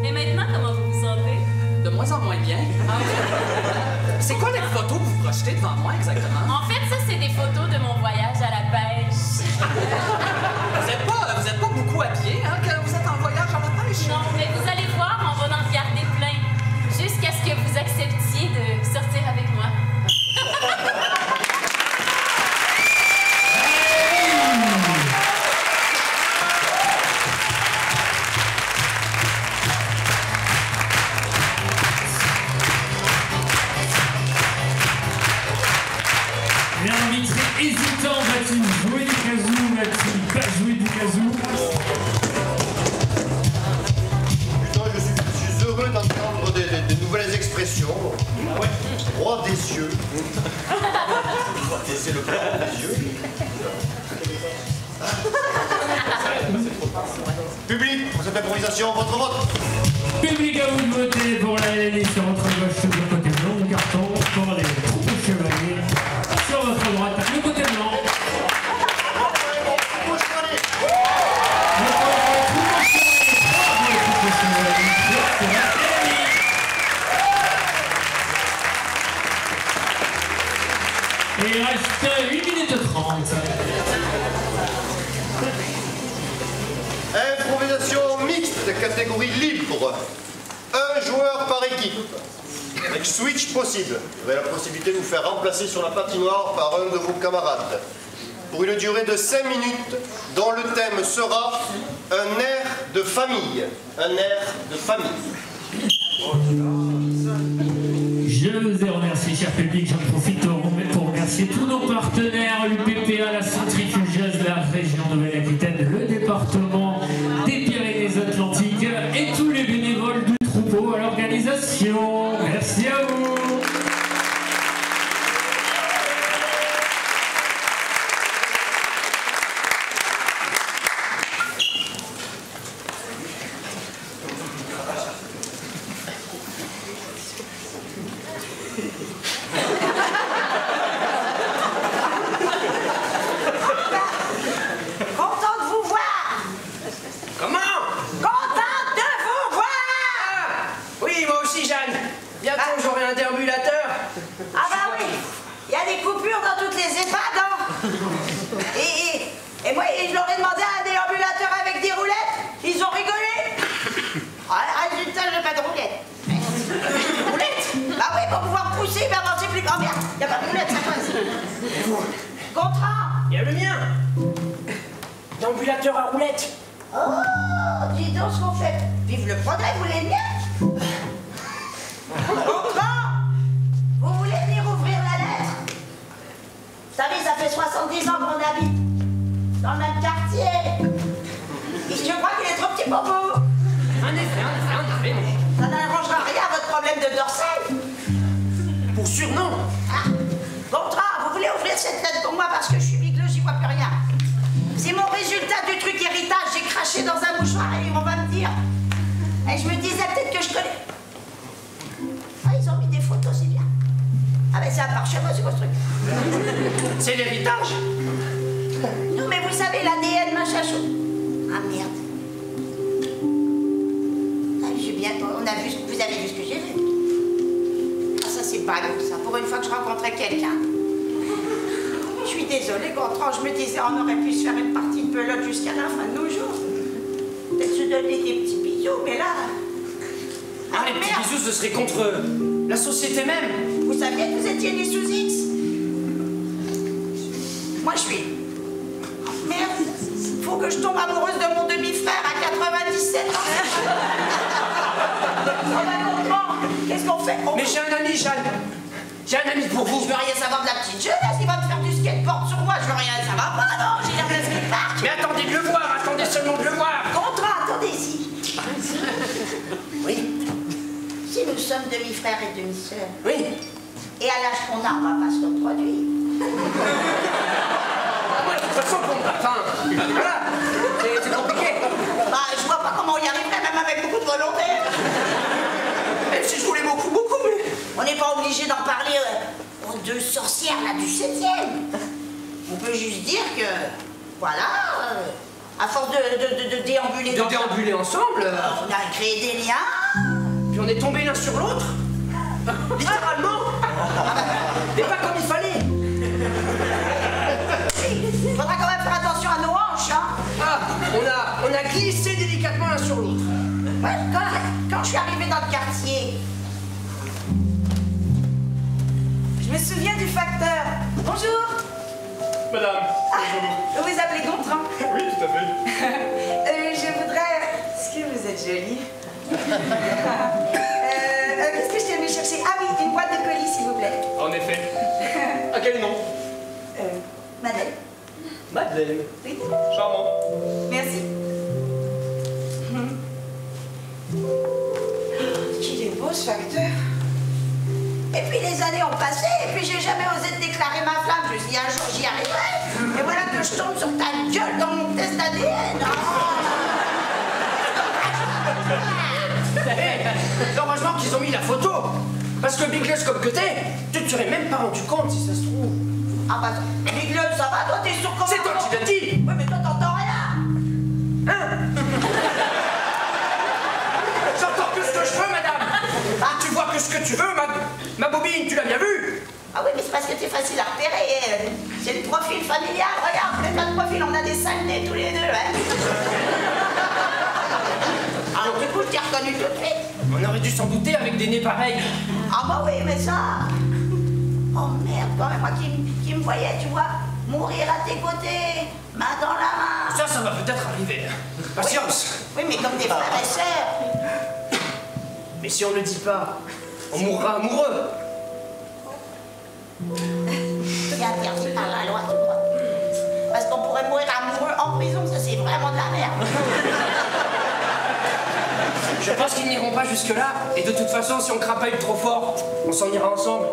Et maintenant, comment vous vous sentez? De moins en moins bien. C'est quoi les photos que vous projetez devant moi, exactement? En fait, ça, c'est des photos de mon voyage à la pêche. Vous êtes pas beaucoup habillés, hein, quand vous êtes en voyage à la pêche? Non, mais vous allez voir, on va en regarder plein. Jusqu'à ce que vous acceptiez de sortir avec moi. Hésitant, vas-tu jouer du kazoo, vas-tu pas jouer du kazoo? Putain, je suis heureux d'entendre des nouvelles expressions. Ouais. Roi des cieux. C'est le roi des cieux. Public, pour cette improvisation, votre vote. Public, à vous de voter pour la LNI sur votre gauche, sur le côté blanc du carton, pour les troupes chevaliers. Sur votre droite, le côté blanc. Et il reste 8 minutes 30. Improvisation mixte, catégorie libre. Un joueur par équipe. Avec switch possible. Vous avez la possibilité de vous faire remplacer sur la patinoire par un de vos camarades. Pour une durée de 5 minutes, dont le thème sera un air de famille. Un air de famille. Je vous ai remercié, cher public. J'en profite pour remercier tous nos partenaires, l'UPPA, la centrifugeuse, la région Nouvelle-Aquitaine, le département des Pyrénées-Atlantiques et tous les bénévoles du troupeau à l'organisation. Merci à vous. Content de vous voir! Comment? Content de vous voir! Oui, moi aussi, Jeanne. Bientôt, j'aurai un déambulateur. Ah bah oui, il y a des coupures dans toutes les EHPAD, hein? Et moi, je leur ai demandé un déambulateur avec des roulettes, ils ont rigolé. Ah, résultat, j'ai pas de roulettes. Roulettes? Bah oui, pour pouvoir pousser, mais avancer plus grand. Merde, il n'y a pas de roulettes, ça passe. Contrat. Il y a le mien. Déambulateur à roulettes. Oh, dis donc ce qu'on fait. Vive le progrès, vous l'aimez bien? disant qu'on habite dans le même quartier. Et je crois qu'il est trop petit pour vous. En effet. Ça n'arrangera rien à votre problème de dorsal. Pour sûr, non. Ah. Contrat, vous voulez ouvrir cette lettre pour moi parce que je suis bigleux, j'y vois plus rien. C'est mon résultat du truc héritage. J'ai craché dans un mouchoir et on va me dire. Et je me disais peut-être que je connais. Ah, ils ont mis des photos, c'est bien. Ah ben c'est un parchemin, c'est quoi ce truc? C'est l'héritage. Non mais vous savez, l'ADN, machin chose. Ah merde. Ah, j'ai bien... On a vu... Vous avez vu ce que j'ai vu? Ah ça c'est pas long ça. Pour une fois que je rencontrais quelqu'un. Je suis désolée, Gontran, je me disais on aurait pu se faire une partie de pelote jusqu'à la fin de nos jours. Peut-être se donner des petits bisous, mais là... Ah, les petits bisous, ce serait contre la société même. Vous saviez que vous étiez né sous X? Moi, je suis... Oh, merde, faut que je tombe amoureuse de mon demi-frère à 97 ans. On va comprendre. Qu'est-ce qu'on fait? Mais j'ai un ami, Jeanne. J'ai un ami pour vous. Je veux rien savoir de la petite jeunesse. Il va me faire du skateboard sur moi. Je veux rien savoir. Pas, non, j'ai l'air d'un skatepark. Mais attendez de le voir. Attendez seulement de le voir. Contrat, attendez-y. Oui. Si nous sommes demi-frères et demi-sœurs. Oui. Et à l'âge qu'on a, on va pas se reproduire. Moi, de toute façon, bon, enfin, voilà, c'est compliqué. Bah, je vois pas comment on y arriverait, même avec beaucoup de volonté. Même si je voulais beaucoup, mais... On n'est pas obligé d'en parler aux deux sorcières, là, du 7e. On peut juste dire que, voilà, à force de déambuler... De déambuler ensemble on a créé des liens. Puis on est tombés l'un sur l'autre. Littéralement. Mais pas comme il fallait. Il faudra quand même faire attention à nos hanches, hein. Ah, on a glissé délicatement l'un sur l'autre. Ouais, quand je suis arrivée dans le quartier, je me souviens du facteur. Bonjour. Madame. Vous vous appelez Gontran? Oui, tout à fait. Je voudrais... Est-ce que vous êtes jolie? Qu'est-ce que je t'ai venu chercher? Ah oui, une boîte de colis, s'il vous plaît. En effet. À quel nom? Madeleine. Madeleine. Oui. Charmant. Merci. Qu'il est beau, ce facteur. Et puis les années ont passé, et puis j'ai jamais osé te déclarer ma flamme. Je me suis dit un jour j'y arriverai. Et voilà que je tombe sur ta gueule dans mon test d'ADN. Heureusement qu'ils ont mis la photo. Parce que bigleuse comme que t'es, tu te serais même pas rendu compte si ça se trouve. Ah bah, bigleuse, ça va, toi t'es sûr comment? C'est toi qui l'as dit. Oui, mais toi t'entends rien. Hein? J'entends que ce que je veux, madame. Ah. Tu vois que ce que tu veux, ma bobine, tu l'as bien vu. Ah oui, mais c'est parce que t'es facile à repérer. C'est le profil familial, regarde, c'est pas de profil, on a des sales nez tous les deux, hein. Alors du coup, je t'ai reconnu tout de suite. On aurait dû s'en douter avec des nez pareils. Ah bah oui, mais ça... Oh merde, quand même, moi qui me voyais, tu vois, mourir à tes côtés, main dans la main. Ça va peut-être arriver. Patience. Oui, mais comme des frères et sœurs. Mais si on ne le dit pas, on mourra amoureux. C'est interdit par la loi, tu vois. Parce qu'on pourrait mourir amoureux en prison, ça c'est vraiment de la merde. Je pense qu'ils n'iront pas jusque-là. Et de toute façon, si on crapaille trop fort, on s'en ira ensemble.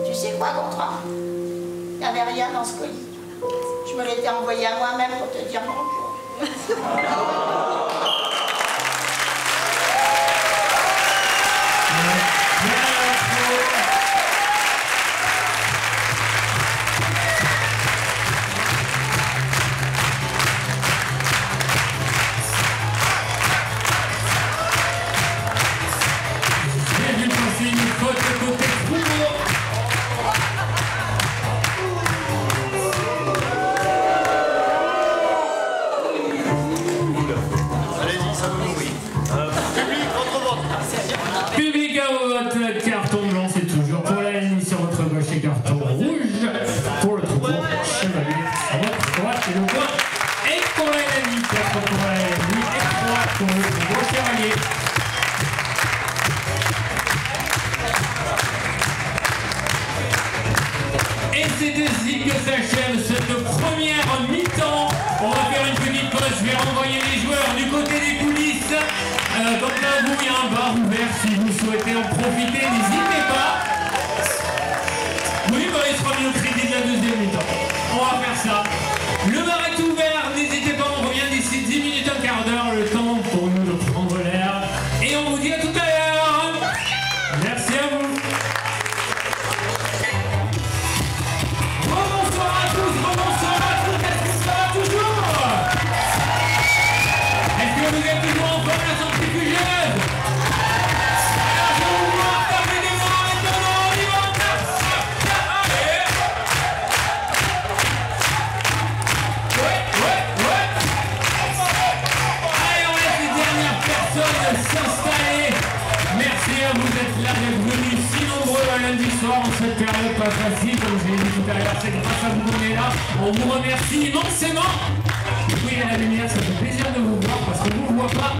Tu sais quoi, Gontran? Il n'y avait rien dans ce colis. Je me l'étais envoyé à moi-même pour te dire bonjour. êtes là, d'être venus si nombreux un lundi soir en cette période pas facile, comme je l'ai dit tout à l'heure, c'est grâce à vous qu'on est là. On vous remercie immensément. Oui, à la lumière, ça fait plaisir de vous voir parce qu'on ne vous voit pas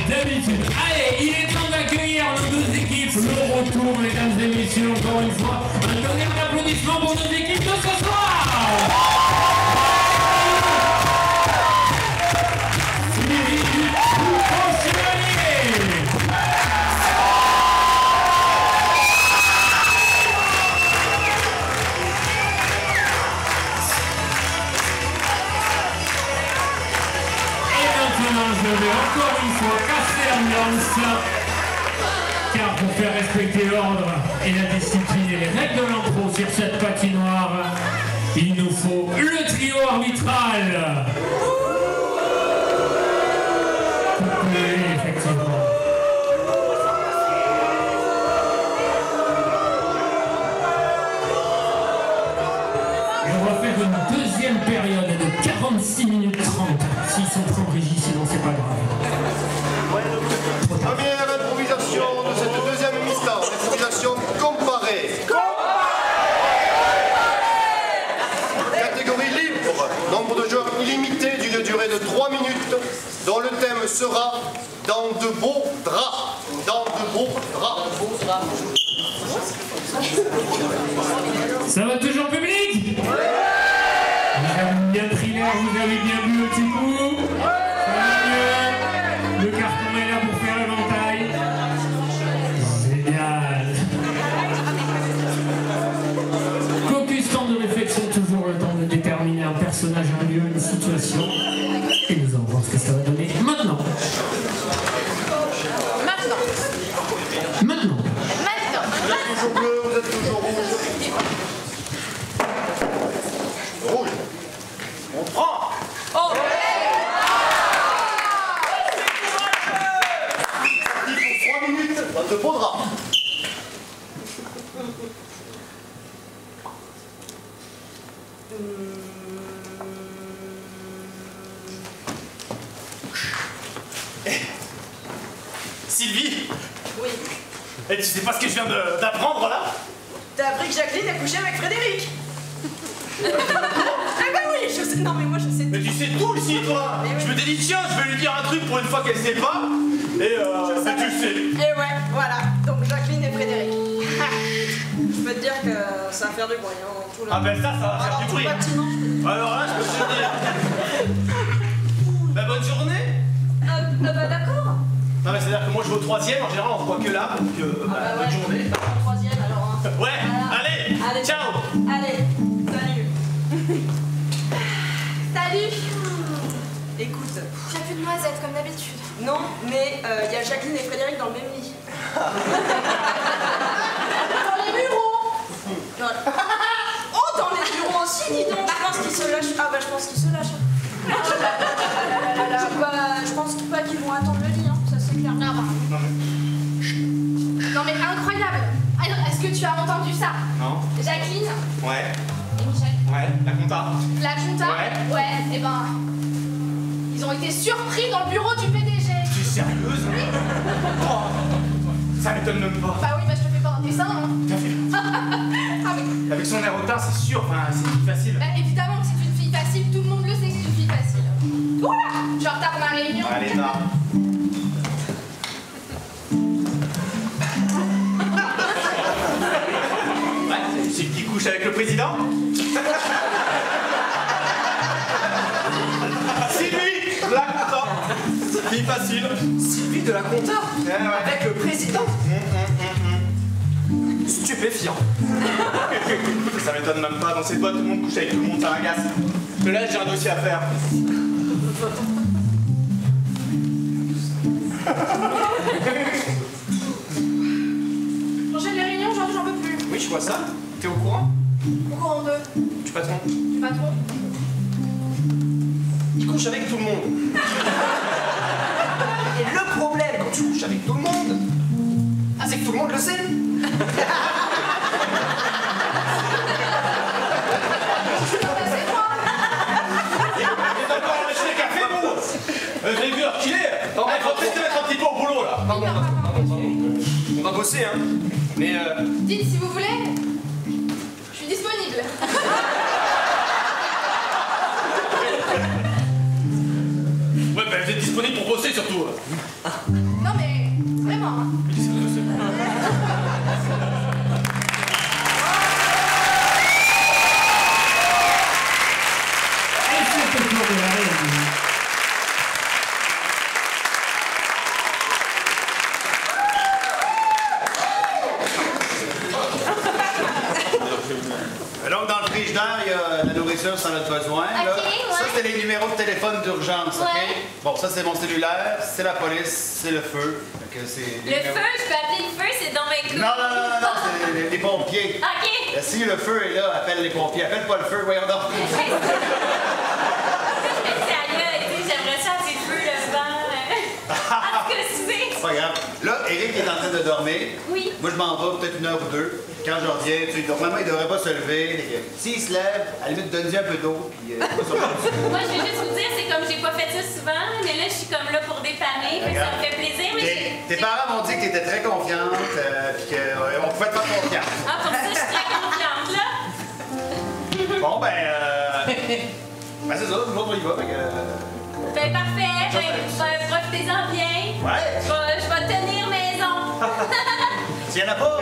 d'habitude. Allez, il est temps d'accueillir nos deux équipes. Le retour, mesdames et messieurs, encore une fois. Un tonnerre d'applaudissements pour nos équipes de ce soir. Je vais encore une fois casser l'ambiance, car pour faire respecter l'ordre et la discipline et les règles de l'impro sur cette patinoire, il nous faut le trio arbitral. Oui, effectivement. Et on va faire une deuxième période de 46 minutes 30. S'ils sont trop rigides, sinon c'est pas grave. Première improvisation de cette deuxième mi-temps, improvisation comparée. Catégorie libre, nombre de joueurs illimité d'une durée de 3 minutes, dont le thème sera dans de beaux draps. Dans de beaux draps. Ça va toujours public? Vous avez bien pris l'air, vous avez bien bu le petit coup. Ça va mieux. Le carton est là pour faire l'éventail. Génial. Focus, temps de réflexion, toujours le temps de déterminer un personnage, un lieu, une situation. Et nous allons voir ce que ça va donner maintenant. Maintenant. Vous êtes toujours bleu, vous êtes toujours rouge. Rouge. On prend. Oh. Parti pour 3 minutes dans de beaux draps. Sylvie, Oui. et tu sais pas ce que je viens d'apprendre là? T'as appris que Jacqueline a couché avec Frédéric. Ah bah oui, je sais. Non mais moi je sais. Mais tu sais tout ici, toi. Mais oui. Je me dis, tiens, je vais lui dire un truc pour une fois qu'elle sait pas. Et bah, tu le sais. Et ouais, voilà. Donc Jacqueline et Frédéric. Je peux te dire que ça va faire du bruit. Hein, tout le... Ah ben ça va faire du bruit. Alors là, je peux te dire. Bah bonne journée. Bah d'accord. Non mais c'est-à-dire que moi je vais au 3e, en général on voit que là, donc bonne journée. Bah, en 3e alors. Hein. Ouais, Voilà. allez, ciao. Allez, salut. Salut! Écoute. Tu as plus de noisettes comme d'habitude. Non, mais il y a Jacqueline et Frédéric dans le même lit. Dans les bureaux. Oh, dans les bureaux aussi, dis donc. Je pense qu'ils se lâchent. Ah bah je pense qu'ils se lâchent. Je pense pas qu'ils vont attendre le lit, hein. Ça c'est clair. Non mais incroyable! Est-ce que tu as entendu ça? Non. Jacqueline Ouais. et Michel. Ouais, la compta. La compta? Ouais, et ben... Ils ont été surpris dans le bureau du PDG. Tu es sérieuse? Oh, ça m'étonne même pas. Bah oui, bah je te fais pas un dessin, hein. T'as fait. Ah oui. Avec son air hautain, c'est sûr, enfin, c'est plus facile. Bah évidemment que c'est une fille facile, tout le monde le sait que c'est une fille facile. Oula! Je suis en retard pour ma réunion. Allez, va. Ouais, c'est qui couche avec le président? Sylvie, la compta. Fille facile. Sylvie de la compta. Avec le président. Stupéfiant. Ça m'étonne même pas, dans cette boîte, tout le monde couche avec tout le monde, ça m'agace. Mais là, j'ai un dossier à faire. J'ai les réunions, aujourd'hui j'en peux plus. Oui, je vois ça. T'es au courant? Au courant d'eux. Du patron? Du patron. Il couche avec tout le monde. Et le problème quand tu couches avec tout le monde, c'est que tout le monde le sait. J'ai vu qu'il est. Il faut peut-être te mettre un petit peu au boulot là. Pardon. bosser, hein. Mais Dites si vous voulez. Je suis disponible. ouais, ben vous êtes disponible pour bosser surtout. Non mais, vraiment. Donc dans le frigidaire, il y a la nourriture sans notre besoin. Ok, là. ouais. Ça, c'est les numéros de téléphone d'urgence, Ouais. OK? Bon, ça, c'est mon cellulaire, c'est la police, c'est le feu. Donc, c'est les Le numéros. feu, je peux appeler le feu, c'est dans mes coups. Non, c'est les pompiers. OK. Si le feu est là, appelle les pompiers. Appelle pas le feu, voyons donc. J'aimerais ça appeler le feu, le vent. En tout cas, C'est pas grave. Là, Eric est en train de dormir. Oui. Moi, je m'en vais peut-être 1 heure ou 2. Quand je reviens, normalement, il devrait pas se lever. S'il se lève, à la limite, donne-lui un peu d'eau. Puis, Moi, je vais juste vous dire, c'est comme j'ai pas fait ça souvent, mais là, je suis comme là pour dépanner, fait que ça me fait plaisir. Mais tes parents m'ont dit que tu étais très confiante, puis qu'on pouvait te faire confiance. Ah, pour ça, je suis très confiante, là. Bon, ben, c'est ça, nous autres, on y va. Ben, parfait. Ben, profitez-en bien. Ouais. Je vais tenir maison. S'il y en a pas,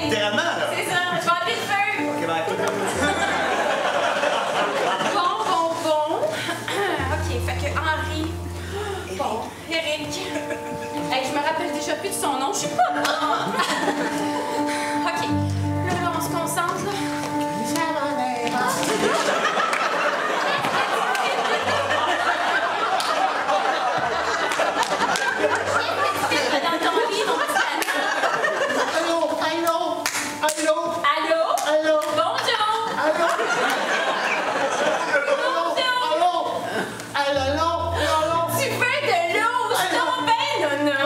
littéralement, là. C'est ça, je vais appeler le feu. OK, ben, Bon. OK, fait que Henri. Bon, Eric. Hey, je me rappelle déjà plus de son nom, je sais pas. OK, là, on se concentre, là. Dans ton lit, mon petit ami. Allô? Bonjour! Tu veux de l'eau? Je t'en vais, Nona!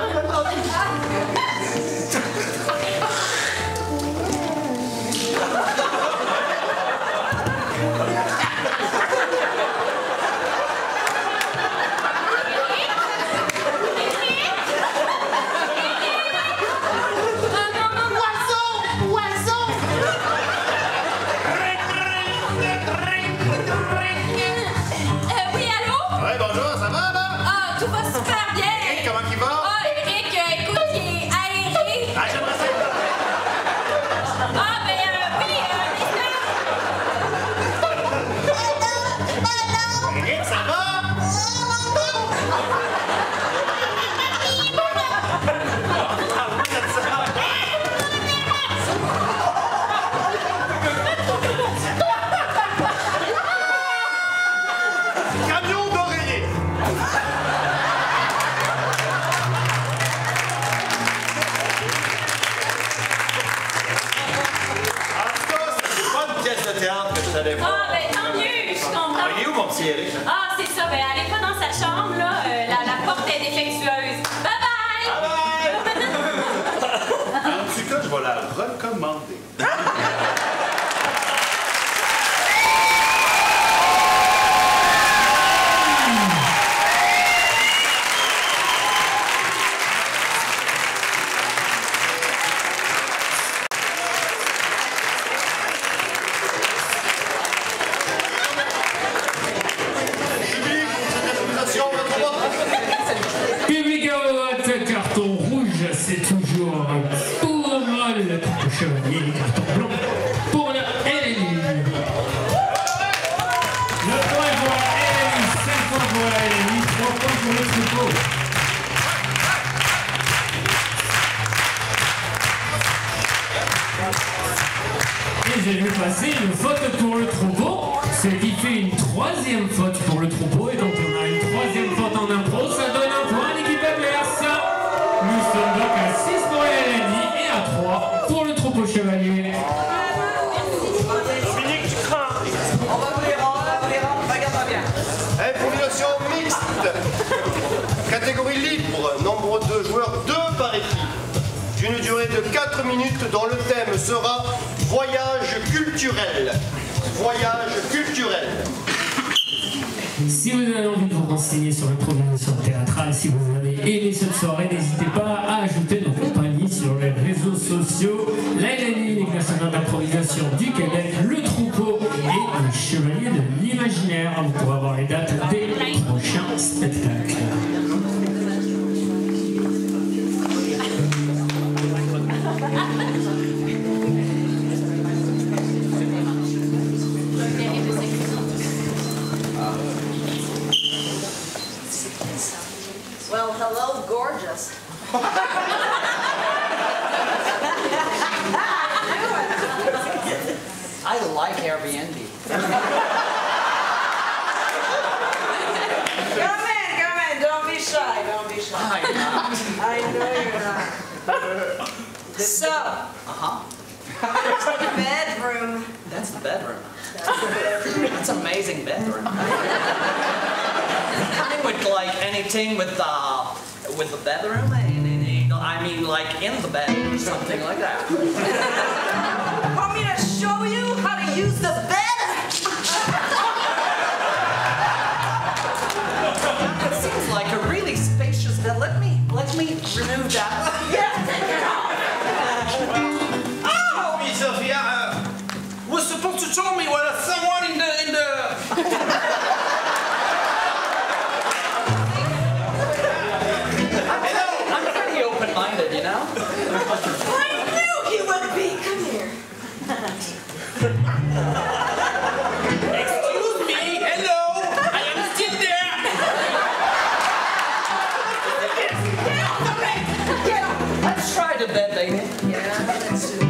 Oui, allô? Ouais, bonjour, ça va, là? Ah, tout va super bien! Eric, comment il va? Ah, Eric, écoute, il est aéré! Ah, j'aimerais ça. Ah, ben, oui, Eric, ça va? Camion d'oreiller. En tout cas, c'est une bonne pièce de théâtre que je t'allais voir. Ah, ben, tant mieux, je suis contente. Il est où, mon petit Eric? Ah, c'est ça, ben, allez pas dans sa chambre, là. La porte est défectueuse. Bye bye! En tout cas, je vais la recommander. Public à vote, carton rouge, c'est toujours pour le couple chevalier, carton blanc pour la LNI. Le point pour la LNI, 5 points pour la LNI, 3 points pour le troupeau. Et j'ai vu passer une faute pour le troupeau, ce qui fait une 3e faute pour le troupeau, et donc on a une 3e faute en impro, ça donne un point à l'équipe adverse. Nous sommes donc à 6 pour la LNI et à 3 pour le troupeau chevalier. Dominique, tu crains. On va vous les rendre, regarde-moi bien. Improvisation mixte. Catégorie libre. Nombre de joueurs 2 par équipe. D'une durée de 4 minutes dont le thème sera voyage culturel. Voyage culturel. Si vous avez envie de vous renseigner sur l'improvisation théâtrale, si vous avez aimé cette soirée, n'hésitez pas à ajouter nos compagnies sur les réseaux sociaux, la LNI, Ligue nationale d'improvisation du Québec, le Troupeau et le Chevalier de l'Imaginaire. Vous pourrez avoir les dates des prochains spectacles. Well, hello, gorgeous. I like Airbnb. Come in, don't be shy, don't be shy. I'm not. I know you're not. So, there's the bedroom. That's the bedroom. That's the bedroom. That's an amazing bedroom. I would like anything with the bedroom. I mean, like in the bed or something like that. Want me to show you how to use the bed? It seems like a really spacious bed. Let me remove that. Yeah, take it off. Oh, Miss Sophia, was supposed to tell me what someone in the I'm pretty open-minded, you know? I knew he would be. Come here. Excuse me, hello, I am still there. Get off the bed. Get off. Let's try the bed, baby. Yeah, let's do it.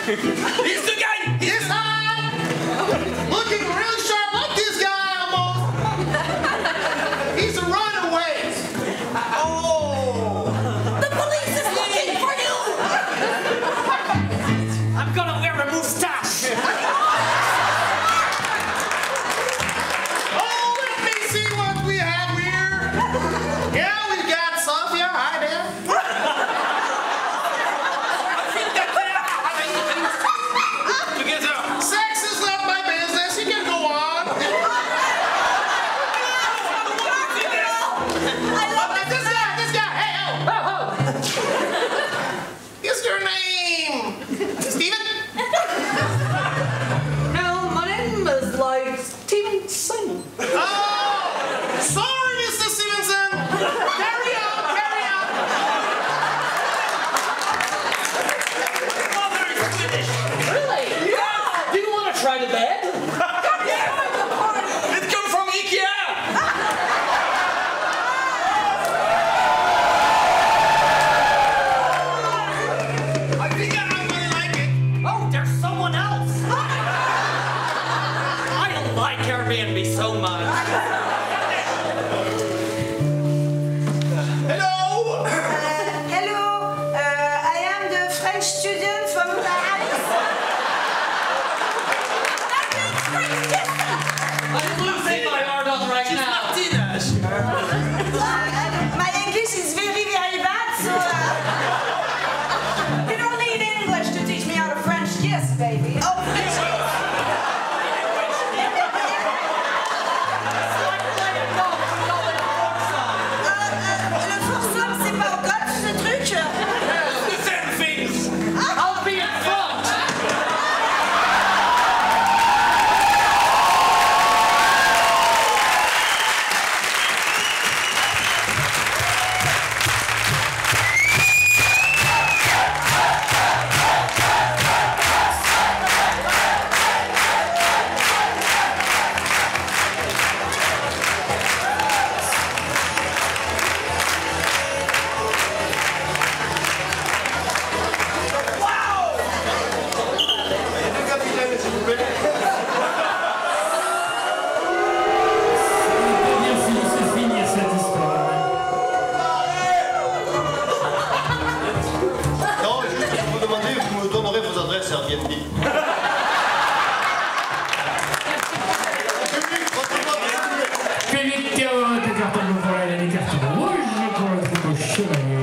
He's the guy! Yes, hi! Looking real sharp like this guy almost. He's a runaway. Oh! The police is looking for you! I'm gonna wear a moustache. Oh, let me see what we have here. Yeah, we got Sophia. Hi there. Sex is not my business. You can go on. This guy. Hey, oh. What's your name? Steven? No, my name is like Stevenson. Oh, sorry, Mr. Stevenson. Carry on. Mother is Swedish. Really? Yeah. Do you want to try the bed? It comes from IKEA. I think I'm gonna like it. Oh, there's someone else. I don't like Airbnb so much. Merci à vous, des cartons bleus pour la des cartons rouges pour le troupeau chevalier.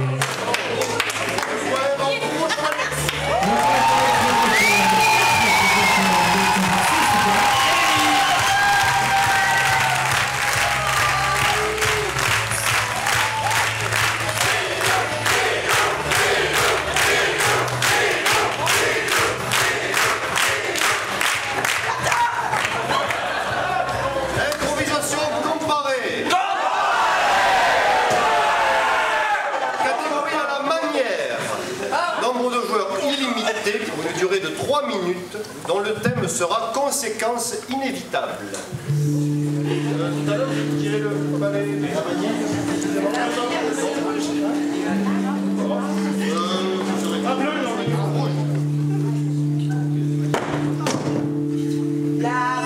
Improvisation comparée. Catégorie à la manière. Nombre de joueurs illimité pour une durée de 3 minutes, dont le thème sera conséquences inévitables. Tout à l'heure, je dirais le balai de la manière.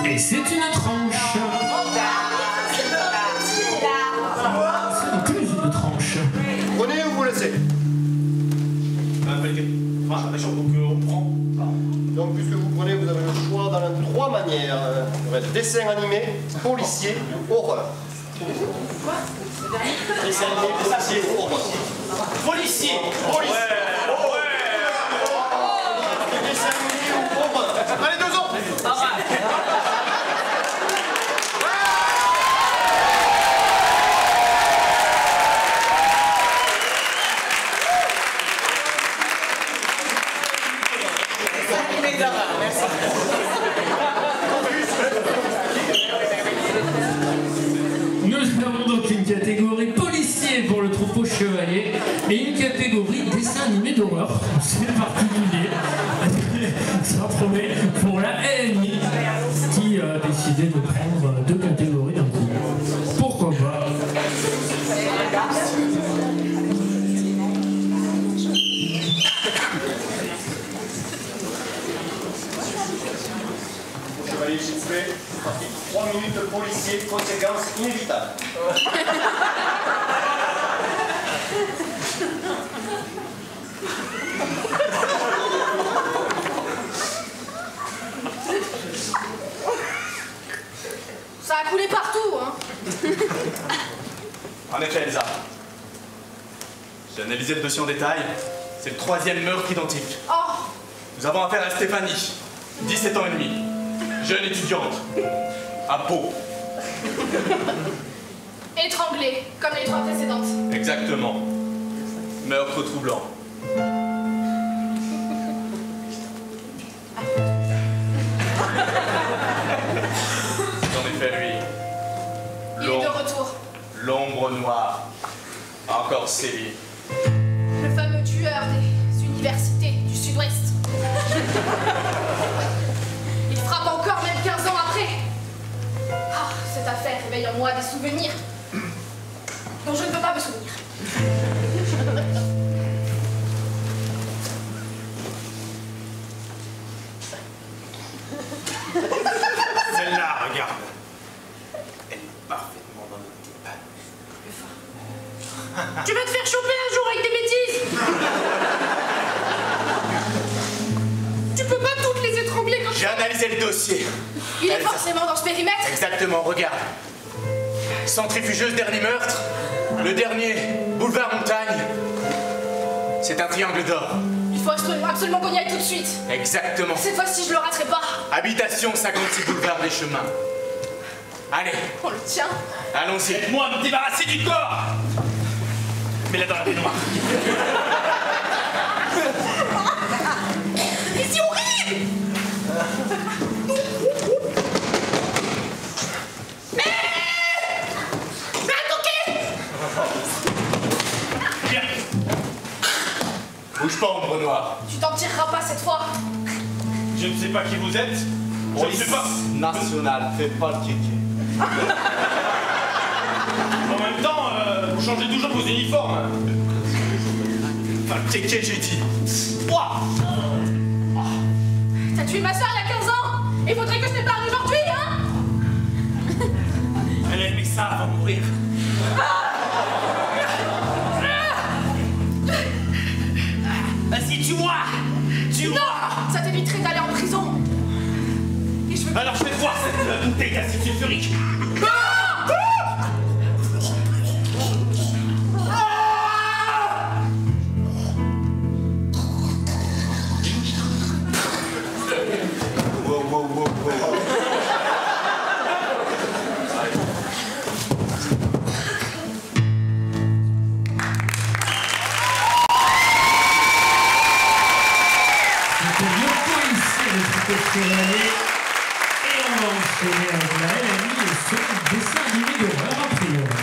Et c'est une tranche. C'est plus une tranche. Prenez ou vous laissez? Donc on prend. Donc puisque vous prenez, vous avez le choix dans les 3 manières. Dessin animé, policier, horreur. Dessin animé, policier, horreur. Policier. Dessin animé ou horreur. Allez, 2 autres. Nous avons donc une catégorie policier pour le troupeau chevalier et une catégorie dessin animé d'horreur. C'est particulier. Ça promet pour la LNI qui a décidé de prendre 2 catégories d'un coup. Pourquoi pas? Chevalier Chiffré, partie 3 minutes de policier, conséquences inévitables. Ça a coulé partout, hein. En effet, Elsa. J'ai analysé le dossier en détail. C'est le 3e meurtre identique. Oh, Nous avons affaire à Stéphanie, 17 ans et demi, jeune étudiante, à Pau. étranglé, comme les 3 précédentes. Exactement. Meurtre troublant. En effet, lui. Il est de retour. L'ombre noire. Encore sévie. Le fameux tueur des universités du Sud-Ouest. Il frappe encore même 15 ans après. Ah, cette affaire réveille en moi des souvenirs dont je ne peux pas me souvenir. Celle-là, regarde. Elle est parfaitement dans le type. Tu vas te faire choper un jour avec des bêtises. Tu peux pas toutes les étrangler comme J'ai ça. analysé le dossier. Il est forcément dans ce périmètre. Exactement, regarde. Centrifugeuse, dernier meurtre. Le dernier, boulevard Montagne. C'est un triangle d'or. Il faut absolument qu'on y aille tout de suite. Exactement. Cette fois-ci, je le raterai pas. Habitation 56 boulevard des Chemins. Allez, On le tient. allons-y. Moi, me débarrasser du corps. Mets-la dans la baignoire. Mais c'est horrible. Viens. Bouge pas, ombre noire. Tu t'en tireras pas cette fois. Je ne sais pas qui vous êtes. Je ne sais pas. National, fais pas le kéké. En même temps, vous changez toujours vos uniformes. Enfin, le kéké, j'ai dit. Ouah. T'as tué ma soeur il y a 15 ans. Il faudrait que je te parle aujourd'hui, hein. Elle aimait ça avant de mourir. Vas-y, tue-moi. Tue-moi. Ça t'éviterait d'aller en prison. Et je veux... Alors je vais te voir cette bouteille d'acide sulfurique. Chevalier. Et on va enchaîner avec la LMI et son dessin animé d'horreur a priori.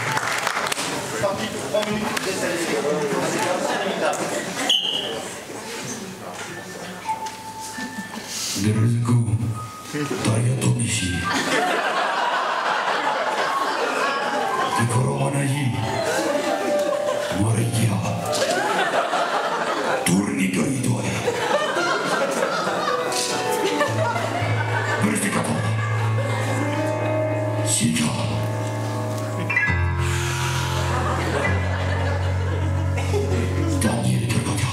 C'est parti pour 3 minutes de dessin animé. Neruzuko, Tarigato Nishi. Kokoro wa nai. Mariya. Turnika idoi. Burstikato. Shika. Daniel Turkata.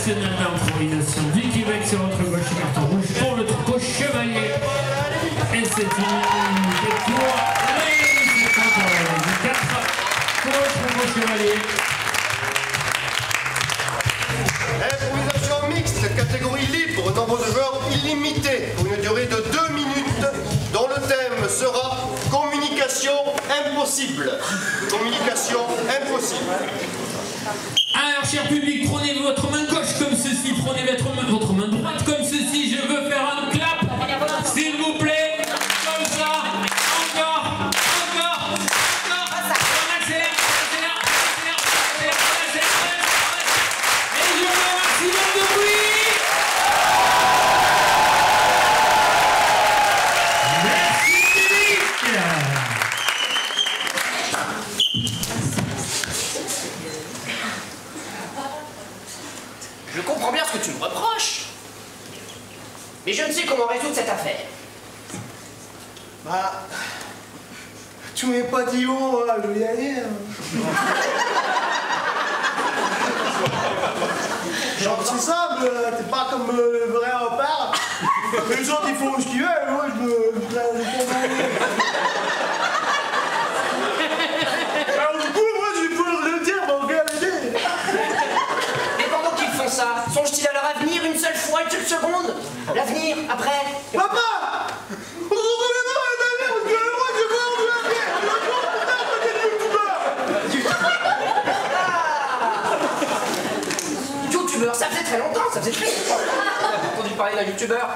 D'improvisation du Québec sur votre gauche et carton rouge pour le Turco Chevalier. Et c'est une victoire. Et c'est pour la 4 pour le Turco Chevalier. Improvisation mixte, catégorie libre, nombre de joueurs illimité pour une durée de 2 minutes dont le thème sera communication impossible. Communication impossible. Alors, cher public, prenez votre main gauche comme ceci, prenez votre main droite comme ceci. Je veux faire un clap, s'il vous plaît, comme ça. Encore. On accélère. Et je veux un maximum de bruit. Merci, public. Je comprends bien ce que tu me reproches. Mais je ne sais comment résoudre cette affaire. Bah... Tu m'avais pas dit où, je vais y aller. Genre c'est simple, t'es pas comme le vrai repère. Les autres ils font ce qu'ils veulent, moi je me... une seconde. L'avenir, après. Papa! YouTubeur, ça faisait très longtemps, ça faisait très longtemps. T'as entendu parler d'un youtubeur?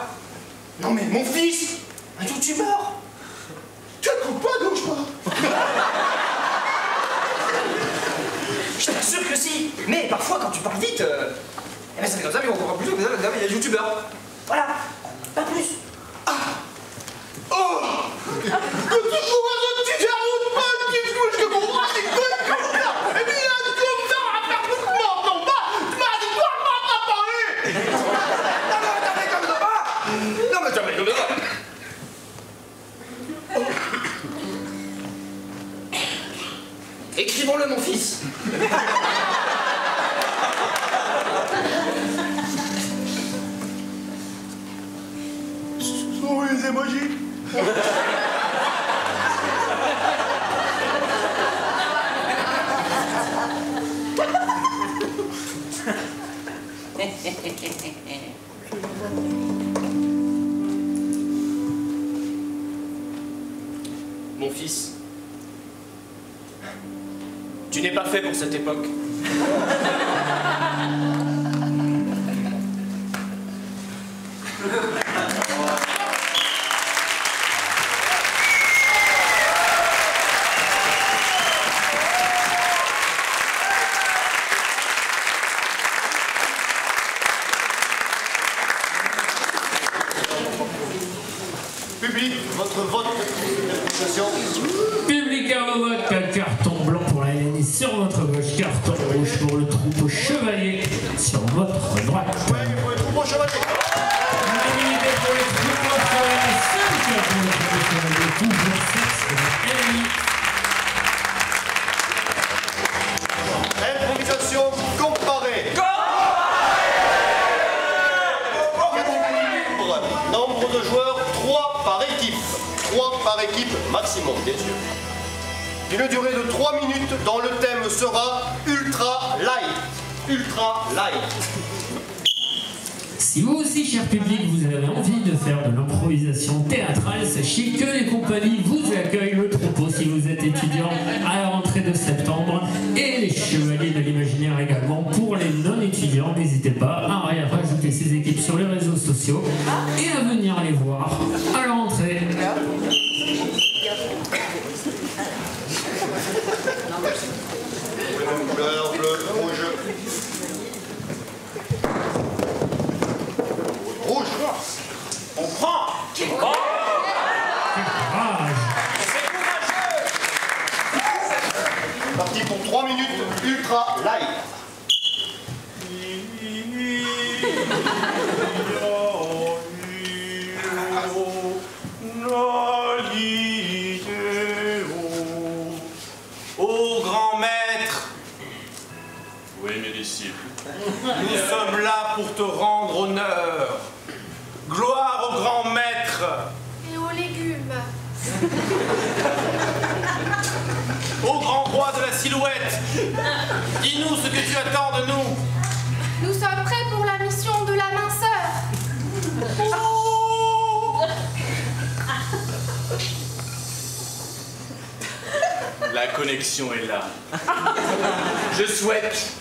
Non mais mon fils, un youtubeur. Tu ne trouves pas gauche, pas? Je t'assure que si. Mais parfois, quand tu parles vite, eh ben ça fait comme ça, mais on comprend plus. Il y a youtubeur. Voilà, pas plus. Ah. Oh. Que tu trouves un petit cerveau de pas une petite mouche que mon bras, c'est quoi comme ça? Et puis il y a un comme ça à faire tout le monde, non pas? Tu m'as dit quoi, pas parler? Non, mais comme ça va. Non, mais jamais comme ça. Écrivons-le, mon fils. Ce sont les émojis. Mon fils, tu n'es pas fait pour cette époque. Public, votre vote d'improvisation. Public à vos votes, carton blanc pour la LNI sur votre gauche, carton rouge pour le troupeau chevalier sur votre droite. Ouais, pour le troupeau chevalier. Unanimité pour les troupeaux chevaliers, 5 pour le troupeau chevalier, toujours 6 pour la LNI. Improvisation comparée. Catégorie libre. Nombre de joueurs, 3 par équipe. 3 par équipe maximum, bien sûr. Une durée de 3 minutes dont le thème sera Ultra Light. Ultra Light. Si vous aussi, cher public, vous avez envie de faire de l'improvisation théâtrale, sachez que les compagnies vous accueillent le troupeau si vous êtes étudiant à la rentrée de septembre et les chevaliers de l'imaginaire également pour les non-étudiants. N'hésitez pas à rajouter ces équipes sur les réseaux sociaux et à venir les voir à la rentrée. Les mêmes couleurs, bleu, rouge. Rouge. On prend. Parti pour 3 minutes, Ultra Light. Ô grand maître, oui mes disciples, nous sommes là pour te rendre honneur. Gloire au grand maître. Et aux légumes. Ô grand roi de la silhouette, dis-nous ce que tu attends de nous. Nous sommes prêts pour la mission de la minceur. La connexion est là. Je souhaite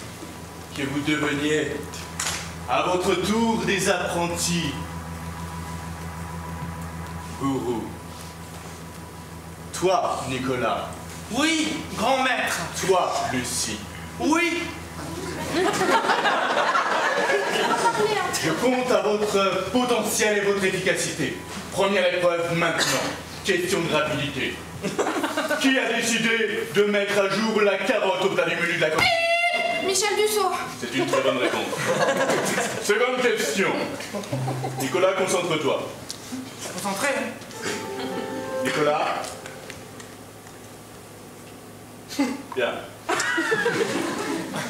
que vous deveniez à votre tour des apprentis gourous. Toi, Nicolas. Oui, grand maître. Toi, Lucie. Oui. Je compte à votre potentiel et votre efficacité. Première épreuve maintenant. Question de rapidité. Qui a décidé de mettre à jour la carotte au plat du menu de la cantine? Michel Dussault. C'est une très bonne réponse. Seconde question. Nicolas, concentre-toi. Concentré. Nicolas. Bien.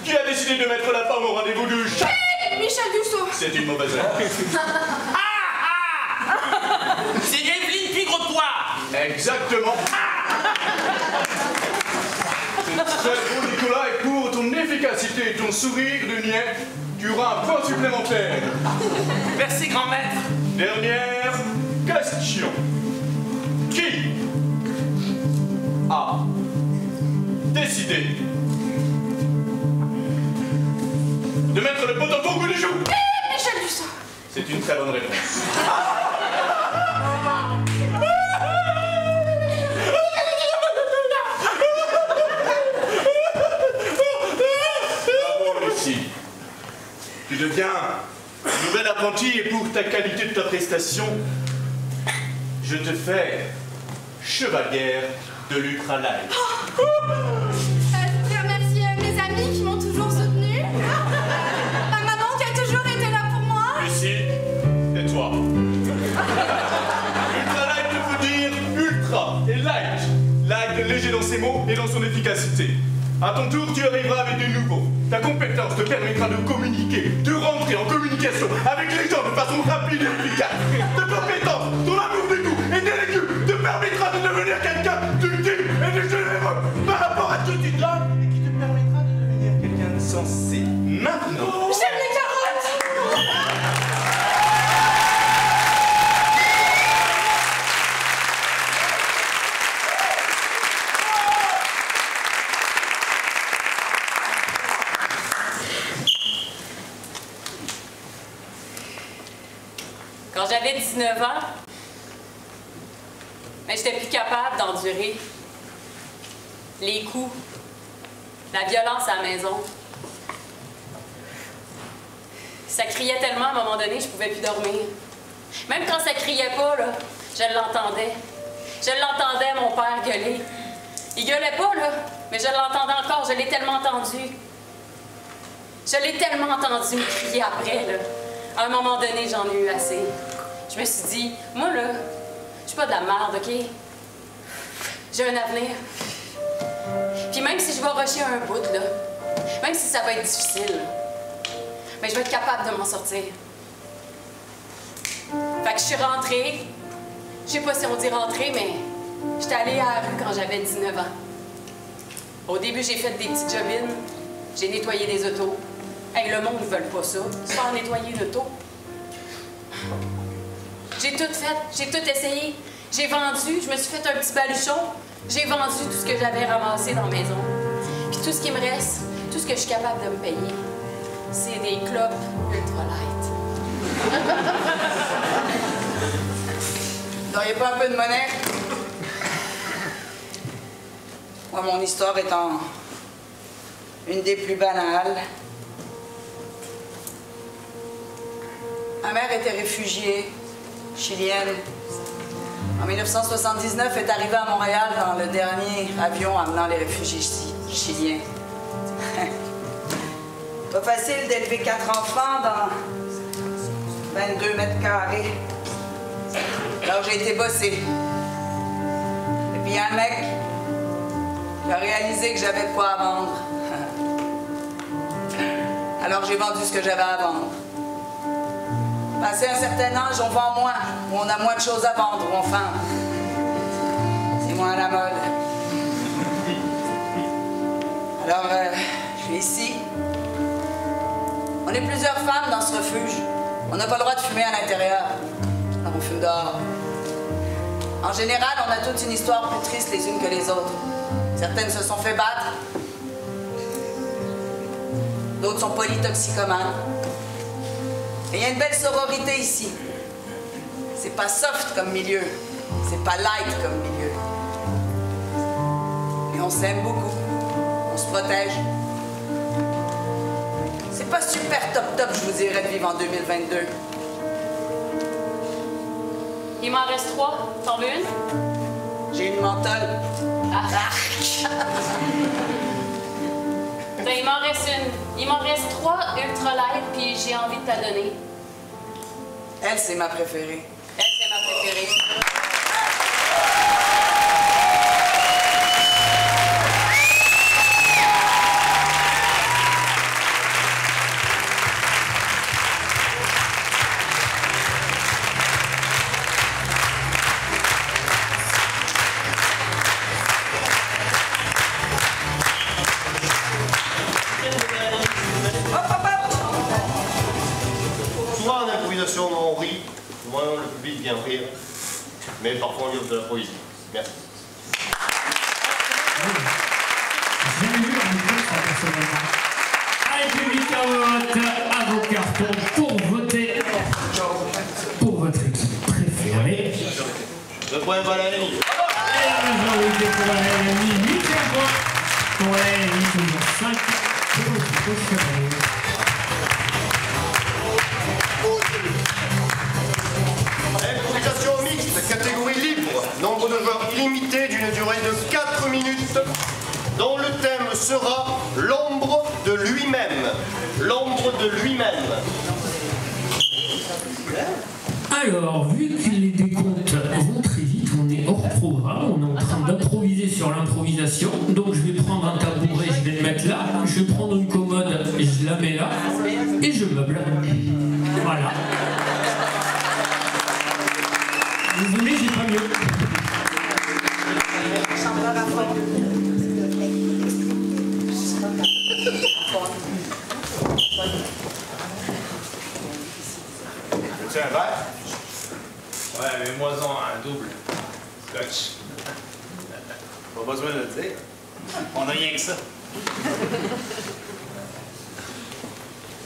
Qui a décidé de mettre la femme au rendez-vous du chat? Michel Dussault. C'est une mauvaise réponse. C'est Evelyne Pigre-Poire. Exactement. C'est très beau, Nicolas, et pour ton efficacité efficacité et ton sourire de niais, tu auras un point supplémentaire. Merci, grand maître. Dernière question. Qui a décidé de mettre le pot au fond du jour? Michel Dussault. C'est une très bonne réponse. Bravo, Lucie. Tu deviens nouvel apprenti et pour ta qualité de ta prestation, je te fais chevalière de l'Ultra Light. Je voudrais remercier mes amis qui m'ont toujours soutenue. Ma maman qui a toujours été là pour moi. Lucie, et toi. Ultra Light veut dire ultra et light. Light léger dans ses mots et dans son efficacité. À ton tour, tu arriveras avec du nouveau. Ta compétence te permettra de communiquer, de rentrer en communication avec les gens de façon rapide et efficace. Ta compétence, ton amour du goût et des légumes te permettra de devenir quelqu'un d'utile et de généreux par rapport à tout là et qui te permettra de devenir quelqu'un de sensé. Maintenant. J'aime les carottes. Quand j'avais 19 ans, mais j'étais plus capable d'endurer les coups, la violence à la maison. Ça criait tellement à un moment donné, je pouvais plus dormir. Même quand ça criait pas, là, je l'entendais. Je l'entendais, mon père, gueuler. Il gueulait pas, là, mais je l'entendais encore, je l'ai tellement entendu. Je l'ai tellement entendu me crier après, là. À un moment donné, j'en ai eu assez. Je me suis dit, moi, là, je suis pas de la merde, OK? J'ai un avenir. Puis même si je vais rusher un bout, là, même si ça va être difficile, mais je vais être capable de m'en sortir. Fait que je suis rentrée, je sais pas si on dit rentrée, mais j'étais allée à la rue quand j'avais 19 ans. Au début, j'ai fait des petites jobines, j'ai nettoyé des autos. Hey, le monde ne veut pas ça, se faire nettoyer une auto. J'ai tout fait, j'ai tout essayé. J'ai vendu, je me suis fait un petit baluchon. J'ai vendu tout ce que j'avais ramassé dans la maison. Puis tout ce qui me reste, tout ce que je suis capable de me payer, c'est des clopes Ultra Light. Vous n'auriez pas un peu de monnaie? Moi, mon histoire étant une des plus banales. Ma mère était réfugiée chilienne. En 1979, est arrivée à Montréal dans le dernier avion amenant les réfugiés chiliens. Pas facile d'élever 4 enfants dans 22 mètres carrés. Alors j'ai été bosser. Et puis il y a un mec qui a réalisé que j'avais de quoi à vendre. Alors j'ai vendu ce que j'avais à vendre. Passé un certain âge, on vend moins, ou on a moins de choses à vendre, ou enfin, c'est moins à la mode. Alors, je suis ici. On est plusieurs femmes dans ce refuge. On n'a pas le droit de fumer à l'intérieur. Alors on fume dehors. En général, on a toute une histoire plus triste les unes que les autres. Certaines se sont fait battre. D'autres sont polytoxicomanes. Et il y a une belle sororité ici. C'est pas soft comme milieu. C'est pas light comme milieu. Et on s'aime beaucoup. On se protège. C'est pas super top, je vous dirais, de vivre en 2022. Il m'en reste 3. T'en veux une? J'ai une mentale. Il m'en reste une. Il m'en reste 3 Ultra Light, puis j'ai envie de te la donner. Elle, c'est ma préférée. Elle, c'est ma préférée. public vient rire, mais parfois on livre de la poésie. Merci. J'ai lu un livre, ça, personnellement. Allez, public à vote, à vos cartons pour voter pour votre équipe préférée. Le point va à la LNI. Et la majorité pour la LNI, 8 points. Pour la LNI, toujours 5 pour l'équipe préférée. Improvisation mixte, catégorie libre, nombre de joueurs limité d'une durée de 4 minutes, dont le thème sera l'ombre de lui-même. L'ombre de lui-même. Alors, vu que les décomptes vont très vite, on est hors programme, on est en train d'improviser sur l'improvisation, donc je vais prendre un tabouret, je vais le mettre là, je vais prendre une commode, je la mets là, et je meuble. Voilà. Désolé, j'ai pas mieux. C'est un verre? Ouais, mais moi-en un double. Scotch. Pas besoin de le dire. On a rien que ça.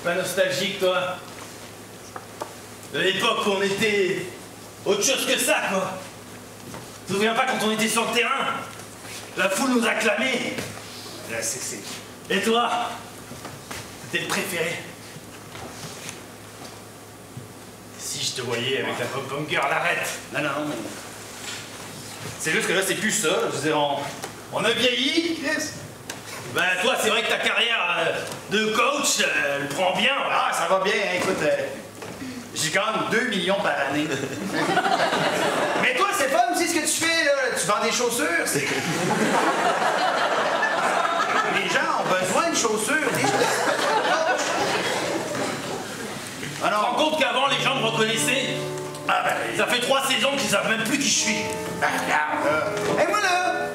Pas nostalgique, toi? De l'époque où on était autre chose que ça, quoi. Tu te souviens pas quand on était sur le terrain? La foule nous acclamait. Là, c'est... Et toi? T'étais le préféré. Si je te voyais avec la pom-pom girl, arrête. Non, non, mais... C'est juste que là, c'est plus ça. Je veux dire, on a vieilli, Chris. Ben, toi, c'est vrai que ta carrière de coach, elle prend bien. Ah, ça va bien, hein, écoute. J'ai quand même 2 millions par année. Mais toi, c'est fun aussi ce que tu fais, là. Tu vends des chaussures. Les gens ont besoin de chaussures. Alors, rends compte qu'avant, les gens me reconnaissaient. Ah ben, ça fait 3 saisons qu'ils savent même plus qui je suis. Ben, regarde. Et moi, là,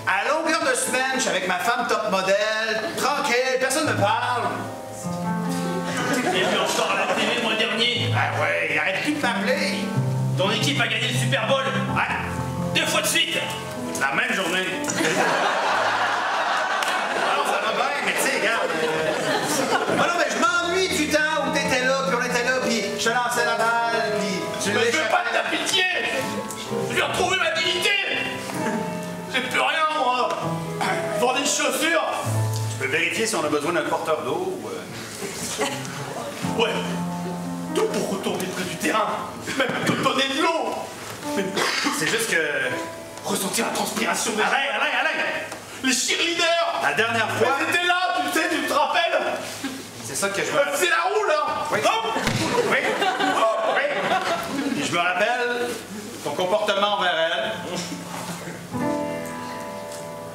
à longueur de semaine, je suis avec ma femme top modèle, tranquille, personne ne me parle. J'ai vu encore à la télé le mois dernier. Ah ouais, arrête plus de m'appeler. Ton équipe a gagné le Super Bowl. Ouais, 2 fois de suite. La même journée. Alors, ça va bien, mais tu sais, regarde. Ah non, mais je m'ennuie du temps où t'étais là, puis on était là, puis je te lançais la balle, puis tu me veux pas de ta pitié. Je vais retrouver ma dignité. J'ai plus rien, moi. Vendre des chaussures. Je peux vérifier si on a besoin d'un porteur d'eau ou... Ouais. Tout pour retourner près du terrain. Même te donner de l'eau. C'est juste que... ressentir la transpiration des... Alain. Les cheerleaders. La dernière fois... Ils étaient là, tu sais, tu te rappelles? C'est ça que je me... C'est la roue, là. Oui. Oh. Oui. Oh. Oui. Et je me rappelle ton comportement envers elle.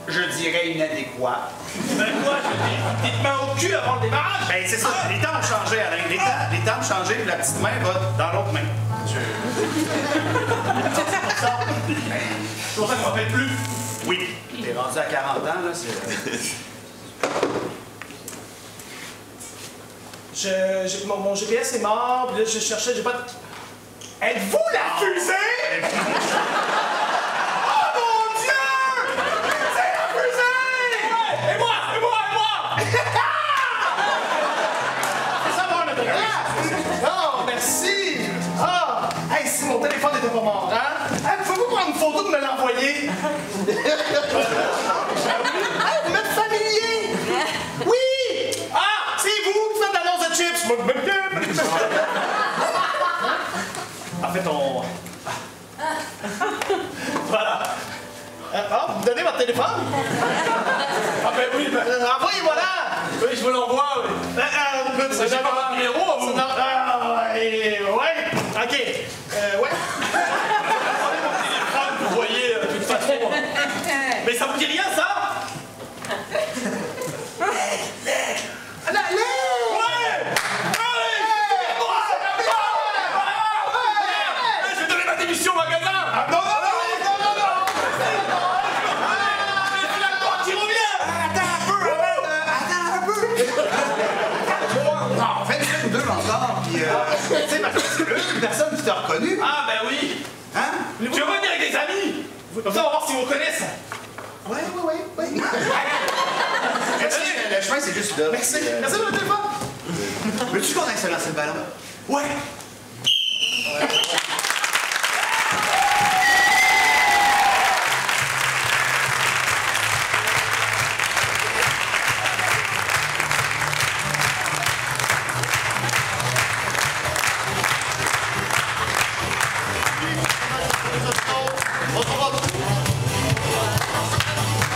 Je dirais inadéquat. Ben quoi, je dis, des mains au cul avant le démarrage? Ben c'est ça, les temps ont changé, Alain. Les temps ont changé, puis la petite main va dans l'autre main. C'est pour ça qu'on m'appelle plus. Oui. T'es rendu à 40 ans, là, c'est... Mon GPS est mort, puis là, je cherchais, j'ai pas de... Êtes-vous la fusée? Oh mon Dieu! C'est la fusée! Et moi! C'est ça, mon autographe! Non, merci! Ah! Hey, si mon téléphone était pas mort, hein? Hey, pouvez-vous prendre une photo de me l'envoyer? Hey, vous m'êtes familier! Oui! Ah! C'est vous qui faites l'annonce de chips! En fait, on... Voilà. Ah, vous me donnez votre téléphone? Ah ben oui, envoyez-moi là! Oui, je vous l'envoie, oui. C'est jamais votre numéro, vous? Ouais, ok. Ouais. Prenez mon téléphone, vous voyez, de toute façon. Mais ça vous dit rien, ça? Je vais donner ma démission au magasin! Ah non! Qui revient! Attends un peu! Non, en fait, c'est 2 encore, puis tu sais, parce que c'est une personne qui t'a reconnu. Ah reconnaissent. Ouais. Merci, le chemin c'est juste là. Merci pour le téléphone. Veux-tu qu'on aille se lancer le ballon? Ouais.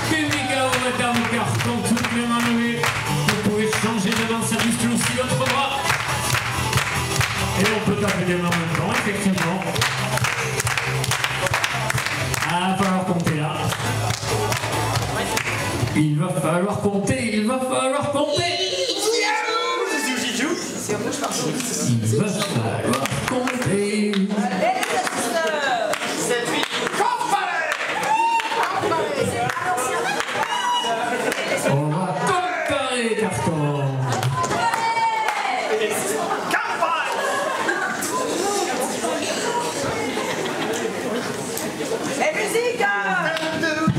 Public à vous dans le carton, toutes les mains levées. Vous pouvez changer de main, ça bouge aussi l'autre bras. Et on peut taper des mains en même temps, effectivement. Ah, va falloir compter là. Il va falloir compter, il va falloir compter. C'est rouge partout. Il va falloir compter. On va comparer carton. Et musique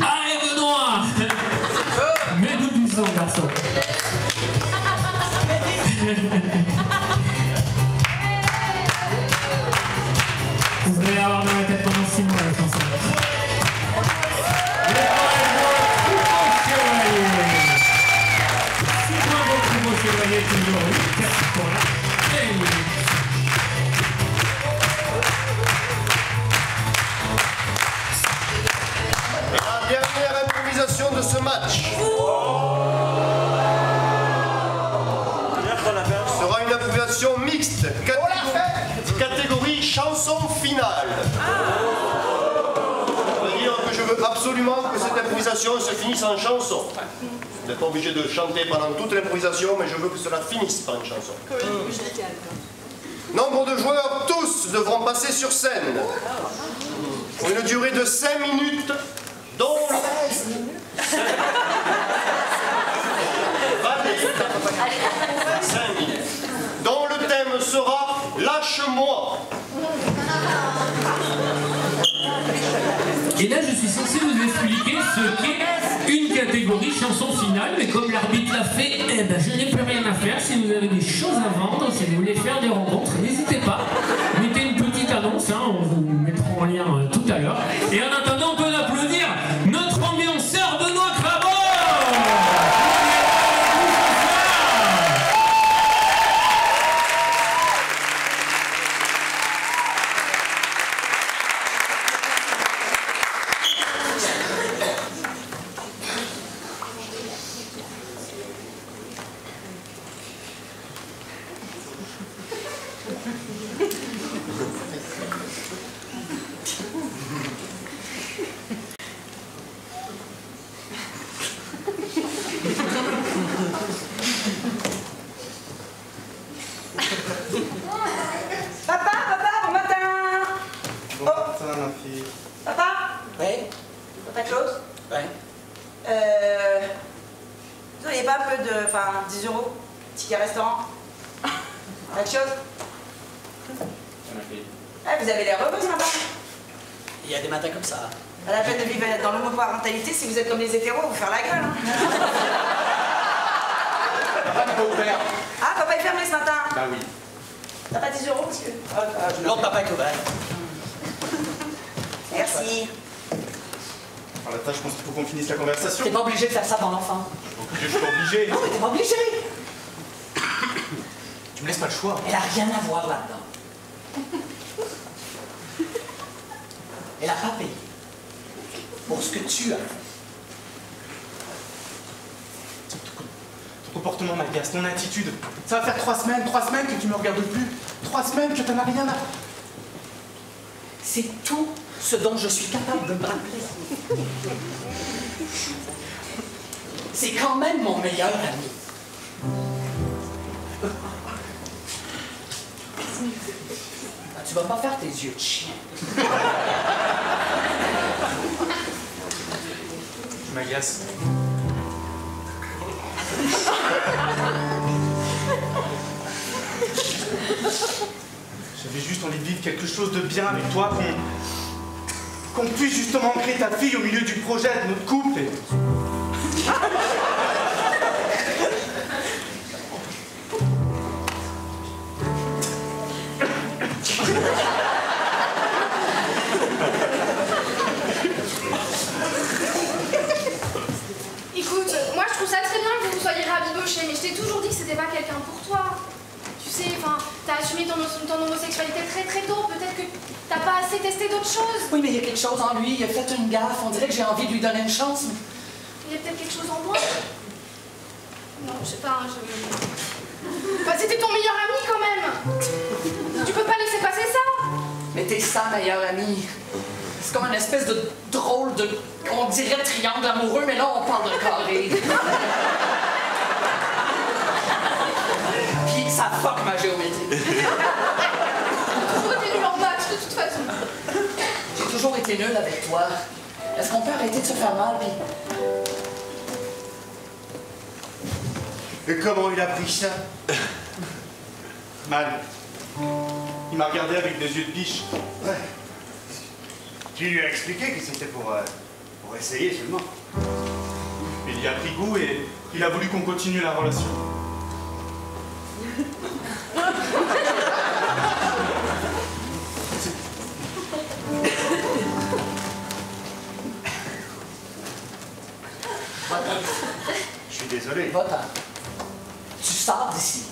Allez Benoît. Mets-nous du son garçon. Vous allez avoir dans la tête pendant 6 mois la chanson. Chevalier toujours 4 points. Et la dernière improvisation de ce match sera une improvisation mixte, catégorie chanson finale. Ça veut dire que je veux absolument que cette improvisation se finisse en chanson. Vous n'êtes pas obligé de chanter pendant toute l'improvisation, mais je veux que cela finisse par une chanson. Nombre de joueurs, tous devront passer sur scène pour une durée de 5 minutes, dont le... 5 minutes. Dont le thème sera « Lâche-moi ». Et là, je suis censé vous expliquer ce qu'est une catégorie chanson finale, mais comme l'arbitre l'a fait, eh ben, je n'ai plus rien à faire. Si vous avez des choses à vendre, si vous voulez faire des rencontres, n'hésitez pas. Mettez une petite annonce, hein, on vous mettra en lien tout à l'heure. Et en attendant, on peut applaudir notre ambianceur Benoît Crabot. Papa, bon matin. Bon matin, ma fille. Papa Oui? Papa Claude Oui. Vous n'auriez pas un peu de... Enfin, 10 €? Ticket restaurant? Quelque chose? Ma fille. Ah, vous avez l'air heureux ce matin. Il y a des matins comme ça. Pas la peine de vivre dans l'homoparentalité si vous êtes comme les hétéros, vous faire la gueule. Hein. Papa n'est pas ouvert. Ah, papa est fermé ce matin. Bah oui. T'as pas 10 €, monsieur? L'autre papa est ouvert. Merci. Alors là, je pense qu'il faut qu'on finisse la conversation. T'es pas obligé de faire ça pour l'enfant. Je suis obligé. Non, mais t'es pas obligé. Tu me laisses pas le choix. Elle a rien à voir là-dedans. Elle a pas payé pour ce que tu as fait. Ton comportement m'agace, ton attitude. Ça va faire 3 semaines que tu me regardes plus. 3 semaines que t'en as rien à... C'est tout ce dont je suis capable de me rappeler. C'est quand même mon meilleur ami. Ah, tu vas pas faire tes yeux de chien. Tu m'agaces. J'avais juste envie de vivre quelque chose de bien avec toi, qu'on puisse justement créer ta fille au milieu du projet de notre couple. Et... Écoute, moi je trouve ça très bien que vous soyez rabibochés, mais je t'ai toujours dit que c'était pas quelqu'un pour toi. Tu sais, enfin, t'as assumé ton homosexualité très très tôt, peut-être que t'as pas assez testé d'autres choses. Oui, mais il y a quelque chose en lui, il a fait une gaffe, on dirait que j'ai envie de lui donner une chance. Mais... Il y a peut-être quelque chose en moi. Non, je sais pas, Bah, c'était ton meilleur ami quand même. Tu peux pas laisser passer ça. Mais t'es sa meilleure amie. C'est comme une espèce de drôle de... On dirait triangle amoureux, mais là, on parle de carré. Puis ça fuck ma géométrie. J'ai toujours été nulle en maths, de toute façon. J'ai toujours été nulle avec toi. Est-ce qu'on peut arrêter de se faire mal, puis... Et comment il a pris ça? Mal. Il m'a regardé avec des yeux de biche. Ouais. Tu lui as expliqué que c'était pour essayer seulement. Il y a pris goût et il a voulu qu'on continue la relation. Je suis désolé. Va-t'en. Tu sors d'ici.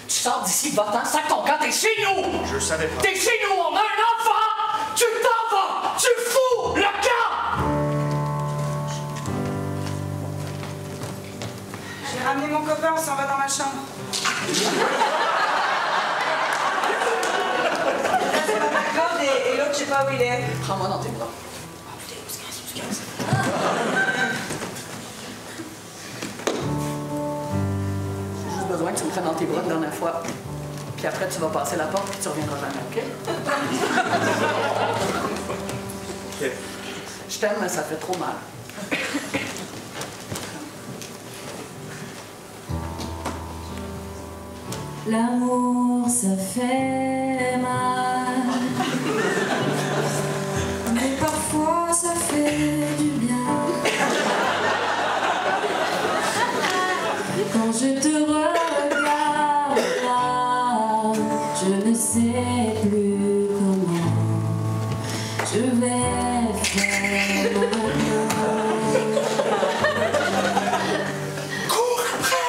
Tu sors d'ici, va-t'en, sac ton camp, t'es chez nous! Je savais pas. T'es chez nous, on a un enfant! Tu t'en vas! Tu fous le camp! J'ai ramené mon copain, on s'en va dans ma chambre. Là, c'est ma corde et l'autre, je sais pas où il est. Prends-moi dans tes bras. Oh putain, où se casse. J'ai juste besoin que tu me prennes dans tes bras une dernière fois. Puis après, tu vas passer la porte puis tu reviendras jamais, OK? OK. Je t'aime, mais ça fait trop mal. L'amour, ça fait mal. Mais parfois, ça fait du bien. Quand je te regarde, je ne sais plus comment je vais faire maintenant. Cours après!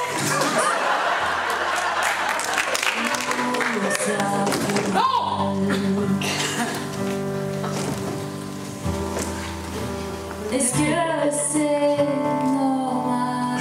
Est-ce que c'est normal?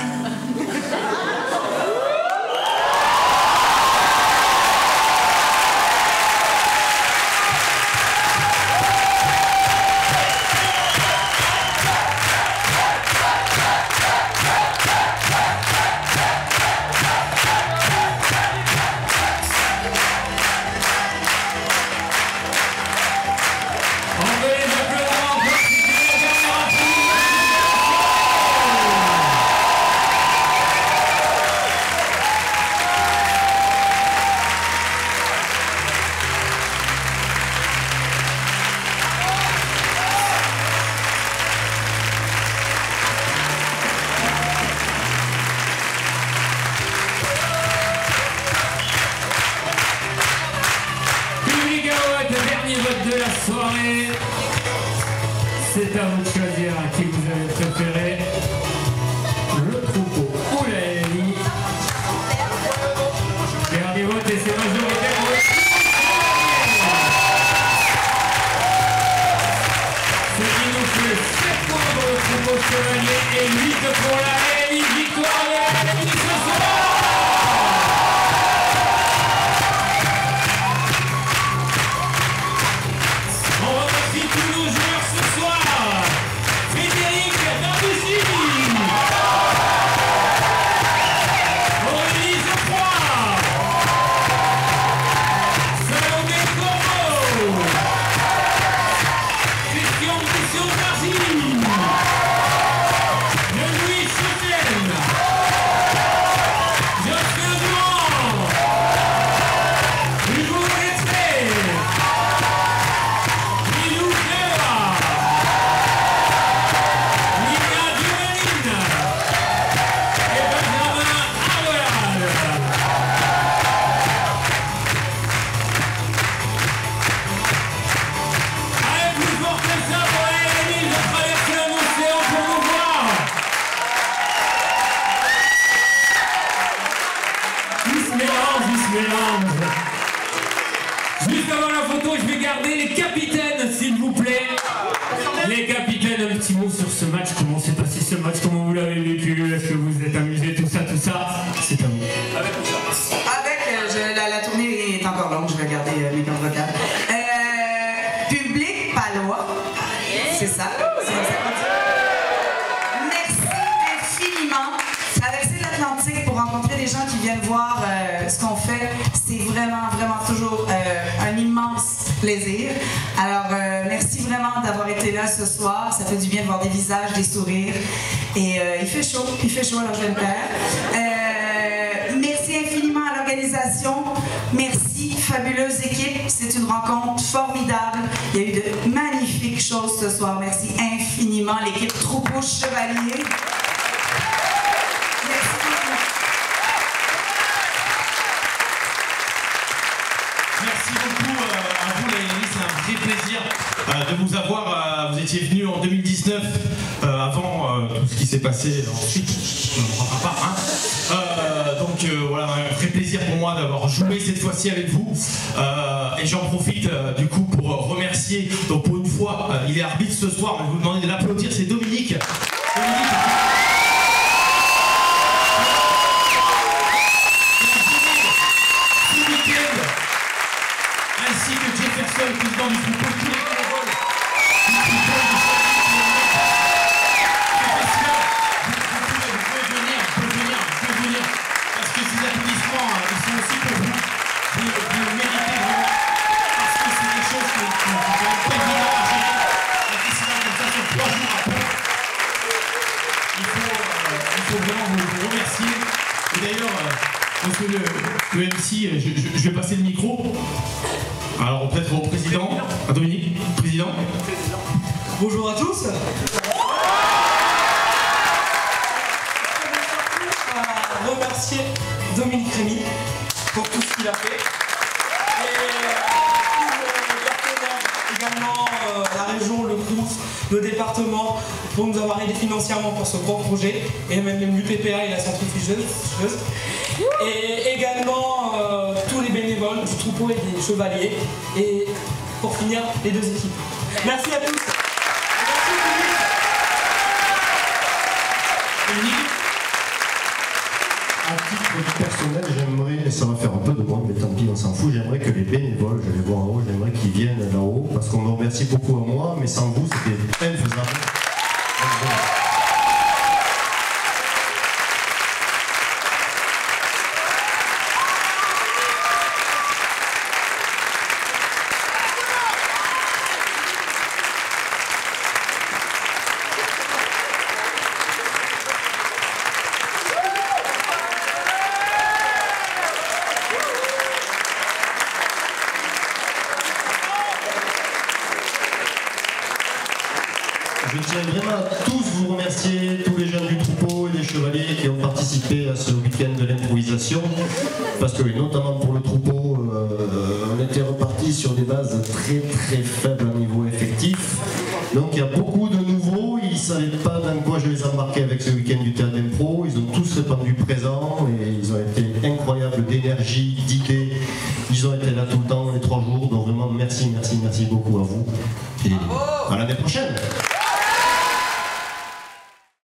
De la soirée, c'est à vous de choisir qui vous avez préféré, le troupeau ou la LLI. Dernier vote et c'est majoritaire. Ce qui nous fait 7 points pour le troupeau chevalier et 8 pour la LLI. Victoire de la LLI ce soir. Tous nos joueurs ce soir, Frédéric Darbouzy, Aurélie Geoffroy, Salomé Corbeau, Christian Bouchon-Margy, Louis Chautel, mélange. Juste avant la photo, je vais garder les capitaines, s'il vous plaît. Les capitaines, un petit mot sur ce match. Comment s'est passé ce match? Comment vous l'avez vécu? Est-ce que vous vous êtes amusés? Tout ça, c'est à vous. La tournée est encore longue, je vais garder mes cordes vocales. Public palois, c'est ça. Merci infiniment. Traverser l'Atlantique pour rencontrer des gens qui viennent voir ce qu'on fait, c'est vraiment, vraiment toujours un immense plaisir. Alors, merci vraiment d'avoir été là ce soir. Ça fait du bien de voir des visages, des sourires. Et il fait chaud alors je vais me taire. Merci infiniment à l'organisation. Merci, fabuleuse équipe. C'est une rencontre formidable. Il y a eu de magnifiques choses ce soir. Merci infiniment, l'équipe Troupeau Chevalier. Merci beaucoup. Merci beaucoup à vous, les amis. C'est un vrai plaisir de vous avoir. Vous étiez venus en 2019, avant tout ce qui s'est passé ensuite. On n'en parlera pas, hein. Donc voilà, un vrai plaisir pour moi d'avoir joué cette fois-ci avec vous. Et j'en profite du coup pour remercier, donc pour une fois, il est arbitre ce soir, mais je vous demandez de l'applaudir, c'est Dominique. Ainsi que Jefferson, président du troupeau, tous les bénévoles du troupeau de Vous pouvez venir, parce que ces applaudissements, ils sont aussi pour vous. Vous méritez vraiment, parce que c'est quelque chose qui est quand même pas évident à gérer. Un festival comme ça sur 3 jours après. Il faut vraiment vous remercier. Et d'ailleurs, parce que le MC, je vais passer le micro. Alors peut-être au président, à Dominique, président. Bonjour à tous. Remercier Dominique Rémy pour tout ce qu'il a fait. Et tous les partenaires, également la région, le Crous, le département, pour nous avoir aidé financièrement pour ce grand projet, et même l'UPPA et la centrifugeuse. Et également tous les bénévoles du troupeau et des chevaliers. Et pour finir, les 2 équipes. Merci à tous. À titre personnel, j'aimerais, et ça va faire un peu de monde, mais tant pis, on s'en fout, j'aimerais que les bénévoles, je les vois en haut, j'aimerais qu'ils viennent là-haut, parce qu'on me remercie beaucoup à moi, mais sans vous, c'était infaisable. Je tiens vraiment à tous vous remercier, tous les jeunes du troupeau et les chevaliers qui ont participé à ce week-end de l'improvisation, parce que notamment pour le troupeau, on était reparti sur des bases très très faibles au niveau effectif. Donc il y a beaucoup de nouveaux, ils ne savaient pas dans quoi je les embarquais avec ce week-end du théâtre d'impro, ils ont tous répondu présent et ils ont été incroyables d'énergie, d'idées, ils ont été là tout le temps, les 3 jours, donc vraiment merci beaucoup à vous et à l'année prochaine.